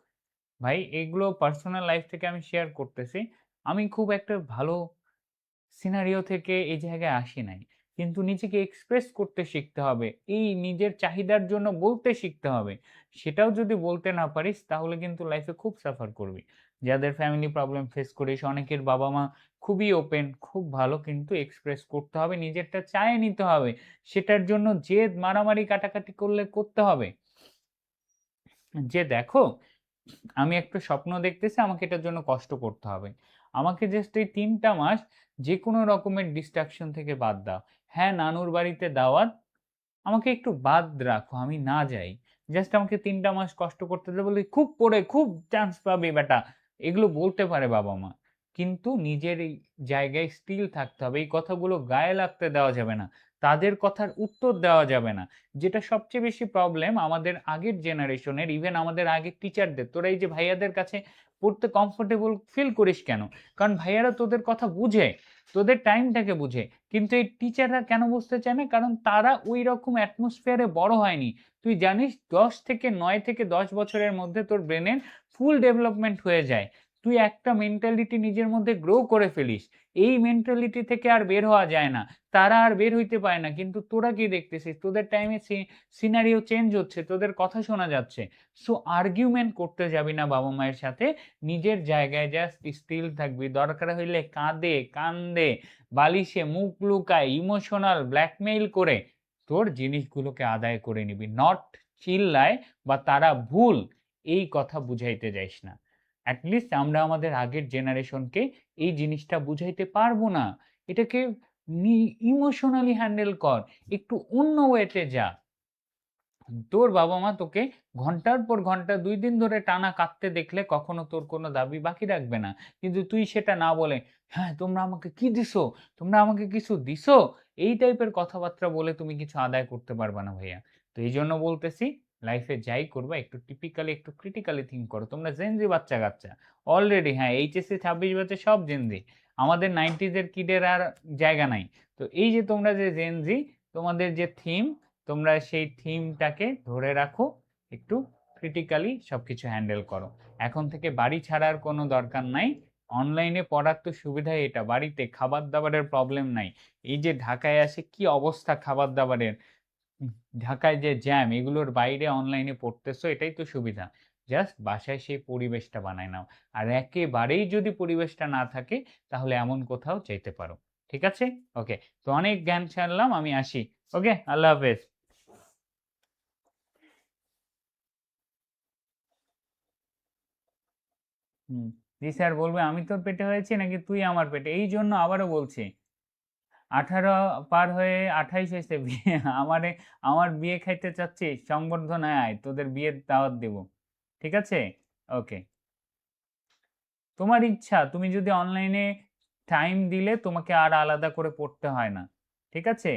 ভাই এগুলো পার্সোনাল লাইফ থেকে আমি শেয়ার করতেছি। আমি খুব একটা ভালো সিনারিও থেকে এই জায়গায় আসি নাই, কিন্তু নিজেকে এক্সপ্রেস করতে শিখতে হবে, এই নিজের চাহিদার জন্য বলতে শিখতে হবে। সেটাও যদি বলতে না পারিস তাহলে কিন্তু লাইফে খুব সাফার করবি। যাদের ফ্যামিলি প্রবলেম ফেস করিস, অনেকের বাবা মা খুবই ওপেন, খুব ভালো, কিন্তু এক্সপ্রেস করতে হবে, নিজেরটা চায় নিতে হবে। সেটার জন্য জেদ মারামারি কাটাকাটি করলে করতে হবে। যে দেখো, আমি একটা স্বপ্ন দেখতেছি, আমাকে এটার জন্য কষ্ট করতে হবে। আমাকে জাস্ট এই 3টা মাস যে কোনো রকমের ডিস্ট্রাকশন থেকে বাদ দাও। হ্যাঁ, নানুর বাড়িতে দাওয়াত, আমাকে একটু বাদ রাখো, আমি না যাই। জাস্ট আমাকে 3টা মাস কষ্ট করতে দেবে, বলি খুব পড়ে খুব চান্স পাবে বেটা, এগুলো বলতে পারে বাবা মা, কিন্তু নিজের এই জায়গায় স্টিল থাকতে হবে। এই কথাগুলো গায়ে লাগতে দেওয়া যাবে না, তাদের কথার উত্তর দেওয়া যাবে না। যেটা সবচেয়ে বেশি প্রবলেম আমাদের আগের জেনারেশনের, ইভেন আমাদের আগের টিচারদের, তোরা এই যে ভাইয়াদের কাছে পড়তে কমফোর্টেবল ফিল করিস কেন? কারণ ভাইয়ারা তোদের কথা বুঝে, তোদের টাইমটাকে বুঝে। কিন্তু এই টিচাররা কেন বুঝতে চায় না? কারণ তারা ওই রকম অ্যাটমসফিয়ারে বড় হয়নি। তুই জানিস 9 থেকে 10 বছরের মধ্যে তোর ব্রেনের ফুল ডেভেলপমেন্ট হয়ে যায়। তুই একটা মেন্টালিটি নিজের মধ্যে গ্রো করে ফেলিস, এই মেন্টালিটি থেকে আর বের হওয়া যায় না। তারা আর বের হইতে পারে না, কিন্তু তোরা কি দেখতেছিস, তোদের টাইমে সিনারিও চেঞ্জ হচ্ছে, তোদের কথা শোনা যাচ্ছে। সো আর্গুমেন্ট করতে যাবি না বাবা মায়ের সাথে, নিজের জায়গায় জাস্ট স্টিল থাকবি, দরকার হইলে কাঁদে কান্দে, বালিশে মুখ লুকায়, ইমোশনাল ব্ল্যাকমেইল করে তোর জিনিসগুলোকে আদায় করে নিবি। নট চিল্লায় বা তারা ভুল, এই কথা বুঝাইতে যাইস না। অ্যাটলিস্ট আমরা আমাদের আগের জেনারেশনকে এই জিনিসটা বুঝাইতে পারবো না। এটাকে ইমোশনালি হ্যান্ডেল কর, একটু অন্য ওয়েতে যা। তোর বাবা মা তোকে ঘন্টার পর ঘন্টা 2 দিন ধরে টানা কাঁদতে দেখলে কখনো তোর কোনো দাবি বাকি রাখবে না। কিন্তু তুই সেটা না বলে, হ্যাঁ তোমরা আমাকে কি দিছো, তোমরা আমাকে কিছু দিছো, এই টাইপের কথাবার্তা বলে তুমি কিছু আদায় করতে পারবা না ভাইয়া। তো এই জন্য বলতেছি, লাইফে যাই করবা একটু টিপিক্যালি একটু ক্রিটিক্যালি থিঙ্ক করো। তোমরা জেনজি বাচ্চা কাচ্চা অলরেডি, হ্যাঁ এইচএসসি 26 ব্যাচে সব জেনজি, আমাদের 90s এর কিডের আর জায়গা নাই। তো এই যে তোমরা যে জেনজি, তোমাদের যে থিম, তোমরা সেই থিমটাকে ধরে রাখো, একটু ক্রিটিক্যালি সবকিছু হ্যান্ডেল করো। এখন থেকে বাড়ি ছাড়ার কোনো দরকার নাই। অনলাইনে পড়ার তো সুবিধাই এটা, বাড়িতে খাবার দাবারের প্রবলেম নাই। এই যে ঢাকায় আসে কি অবস্থা খাবার দাবারের, ঢাকায় যে জ্যাম, এগুলোর বাইরে অনলাইনে পড়তেছো, এটাই তো সুবিধা। জাস্ট বাসায় সেই পরিবেশটা বানায় নাও। আর একেবারেই যদি পরিবেশটা না থাকে তাহলে এমন কোথাও যেতে পারো। ঠিক আছে? ওকে। তো অনেক জ্ঞান ছাড়লাম, আমি আসি। ওকে, আল্লাহ হাফেজ। হুম। জি স্যার বলবে আমি তোর পেটে হয়েছি নাকি তুই আমার পেটে? এই জন্য আবারও বলছি, 18 পার হয়ে 28 এসে বিয়ে আমারে আমার বিয়ে খাইতে চাচ্ছিস? সংবর্ধনায় আয়, তোদের বিয়ের দাওয়াত দেব। ঠিক আছে? ওকে। তোমার ইচ্ছা, তুমি যদি অনলাইনে টাইম দিলে তোমাকে আর আলাদা করে পড়তে হয় না। ঠিক আছে?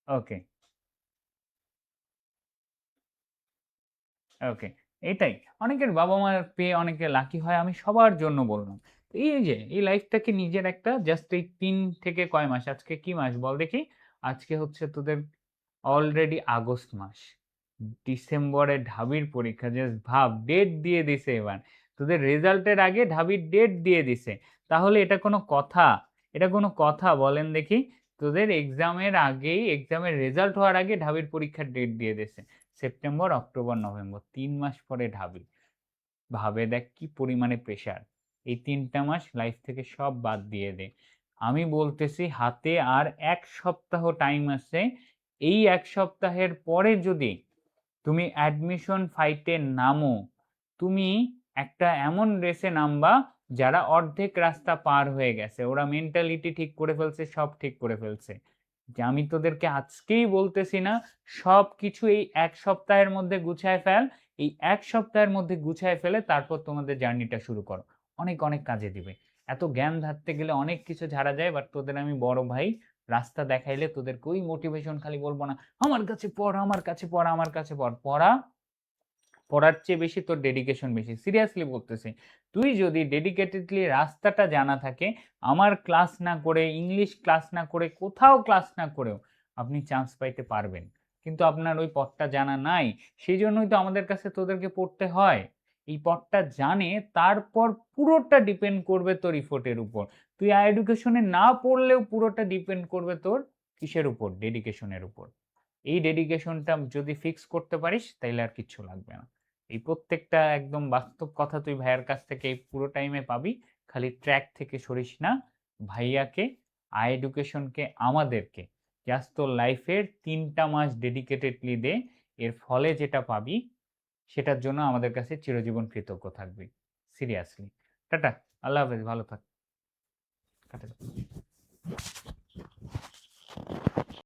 ওকে, ওকে। এটাই। অনেকের বাবা-মা পেয়ে অনেকে লাকি হয়। আমি সবার জন্য বললাম। এই যে এই লাইফটাকে নিজের একটা জাস্ট এই ৩ থেকে কয় মাস, আজকে কি মাস বল দেখি? আজকে হচ্ছে তোদের অলরেডি আগস্ট মাস। ডিসেম্বরে ঢাবির পরীক্ষা, জাস্ট ভাব, ডেট দিয়ে দিছে এবার। তোদের রেজাল্টের আগে ঢাবির ডেট দিয়ে দিছে। তাহলে এটা কোনো কথা? এটা কোনো কথা বলেন দেখি? তোদের এক্সামের আগেই, এক্সামের রেজাল্ট হওয়ার আগে ঢাবির পরীক্ষার ডেট দিয়ে দিছে। সেপ্টেম্বর, অক্টোবর, নভেম্বর ৩ মাস পরে ঢাবি। ভাবে দেখ কি পরিমাণে প্রেশার। এই ৩টা মাস লাইফ থেকে সব বাদ দিয়ে দে। আমি বলতেছি হাতে আর ১ সপ্তাহ টাইম আছে। এই ১ সপ্তাহের পরে যদি তুমি অ্যাডমিশন ফাইটে নামো, তুমি একটা এমন রেসে নামবা যারা অর্ধেক রাস্তা পার হয়ে গেছে, ওরা মেন্টালিটি ঠিক করে ফেলছে, সব ঠিক করে ফেলছে। যে আমি তোদেরকে আজকেই বলতেছি না, সব কিছু এই ১ সপ্তাহের মধ্যে গুছায় ফেল। এই ১ সপ্তাহের মধ্যে গুছায় ফেলে তারপর তোমাদের জার্নিটা শুরু করো। অনেক অনেক কাজে দিবে। এত জ্ঞান ধারতে গেলে অনেক কিছু ঝাড়া যায়, বাট তোদের আমি বড় ভাই, রাস্তা দেখাইলে তোদেরকে ওই মোটিভেশন খালি বলবো না, আমার কাছে পড়, আমার কাছে পড়, আমার কাছে পড়। পড়ার চেয়ে বেশি তোর ডেডিকেশন বেশি। সিরিয়াসলি বলতেছি, তুই যদি ডেডিকেটেডলি রাস্তাটা জানা থাকে, আমার ক্লাস না করে, ইংলিশ ক্লাস না করে, কোথাও ক্লাস না করেও আপনি চান্স পাইতে পারবেন। কিন্তু আপনার ওই পথটা জানা নাই, সেই জন্যই তো আমাদের কাছে তোদেরকে পড়তে হয়। এই পথটা জানে তারপর পুরোটা ডিপেন্ড করবে তোর ইফোর্টের উপর। তুই এডুকেশনে না পড়লেও পুরোটা ডিপেন্ড করবে তোর কিসের উপর? ডেডিকেশনের উপর। এই ডেডিকেশনটা যদি ফিক্স করতে পারিস তাইলে আর কিচ্ছু লাগবে না। এই প্রত্যেকটা একদম বাস্তব কথা তুই ভাইয়ার কাছ থেকে এই পুরো টাইমে পাবি। খালি ট্র্যাক থেকে সরিস না। ভাইয়াকে, আই এডুকেশনকে, আমাদেরকে জাস্ট তোর লাইফের ৩টা মাস ডেডিকেটেডলি দে। এর ফলে যেটা পাবি সেটার জন্য আমাদের কাছে চিরজীবন কৃতজ্ঞ থাকবি। সিরিয়াসলি। টাটা। আল্লাহ হাফেজ, ভালো থাক। কাটা।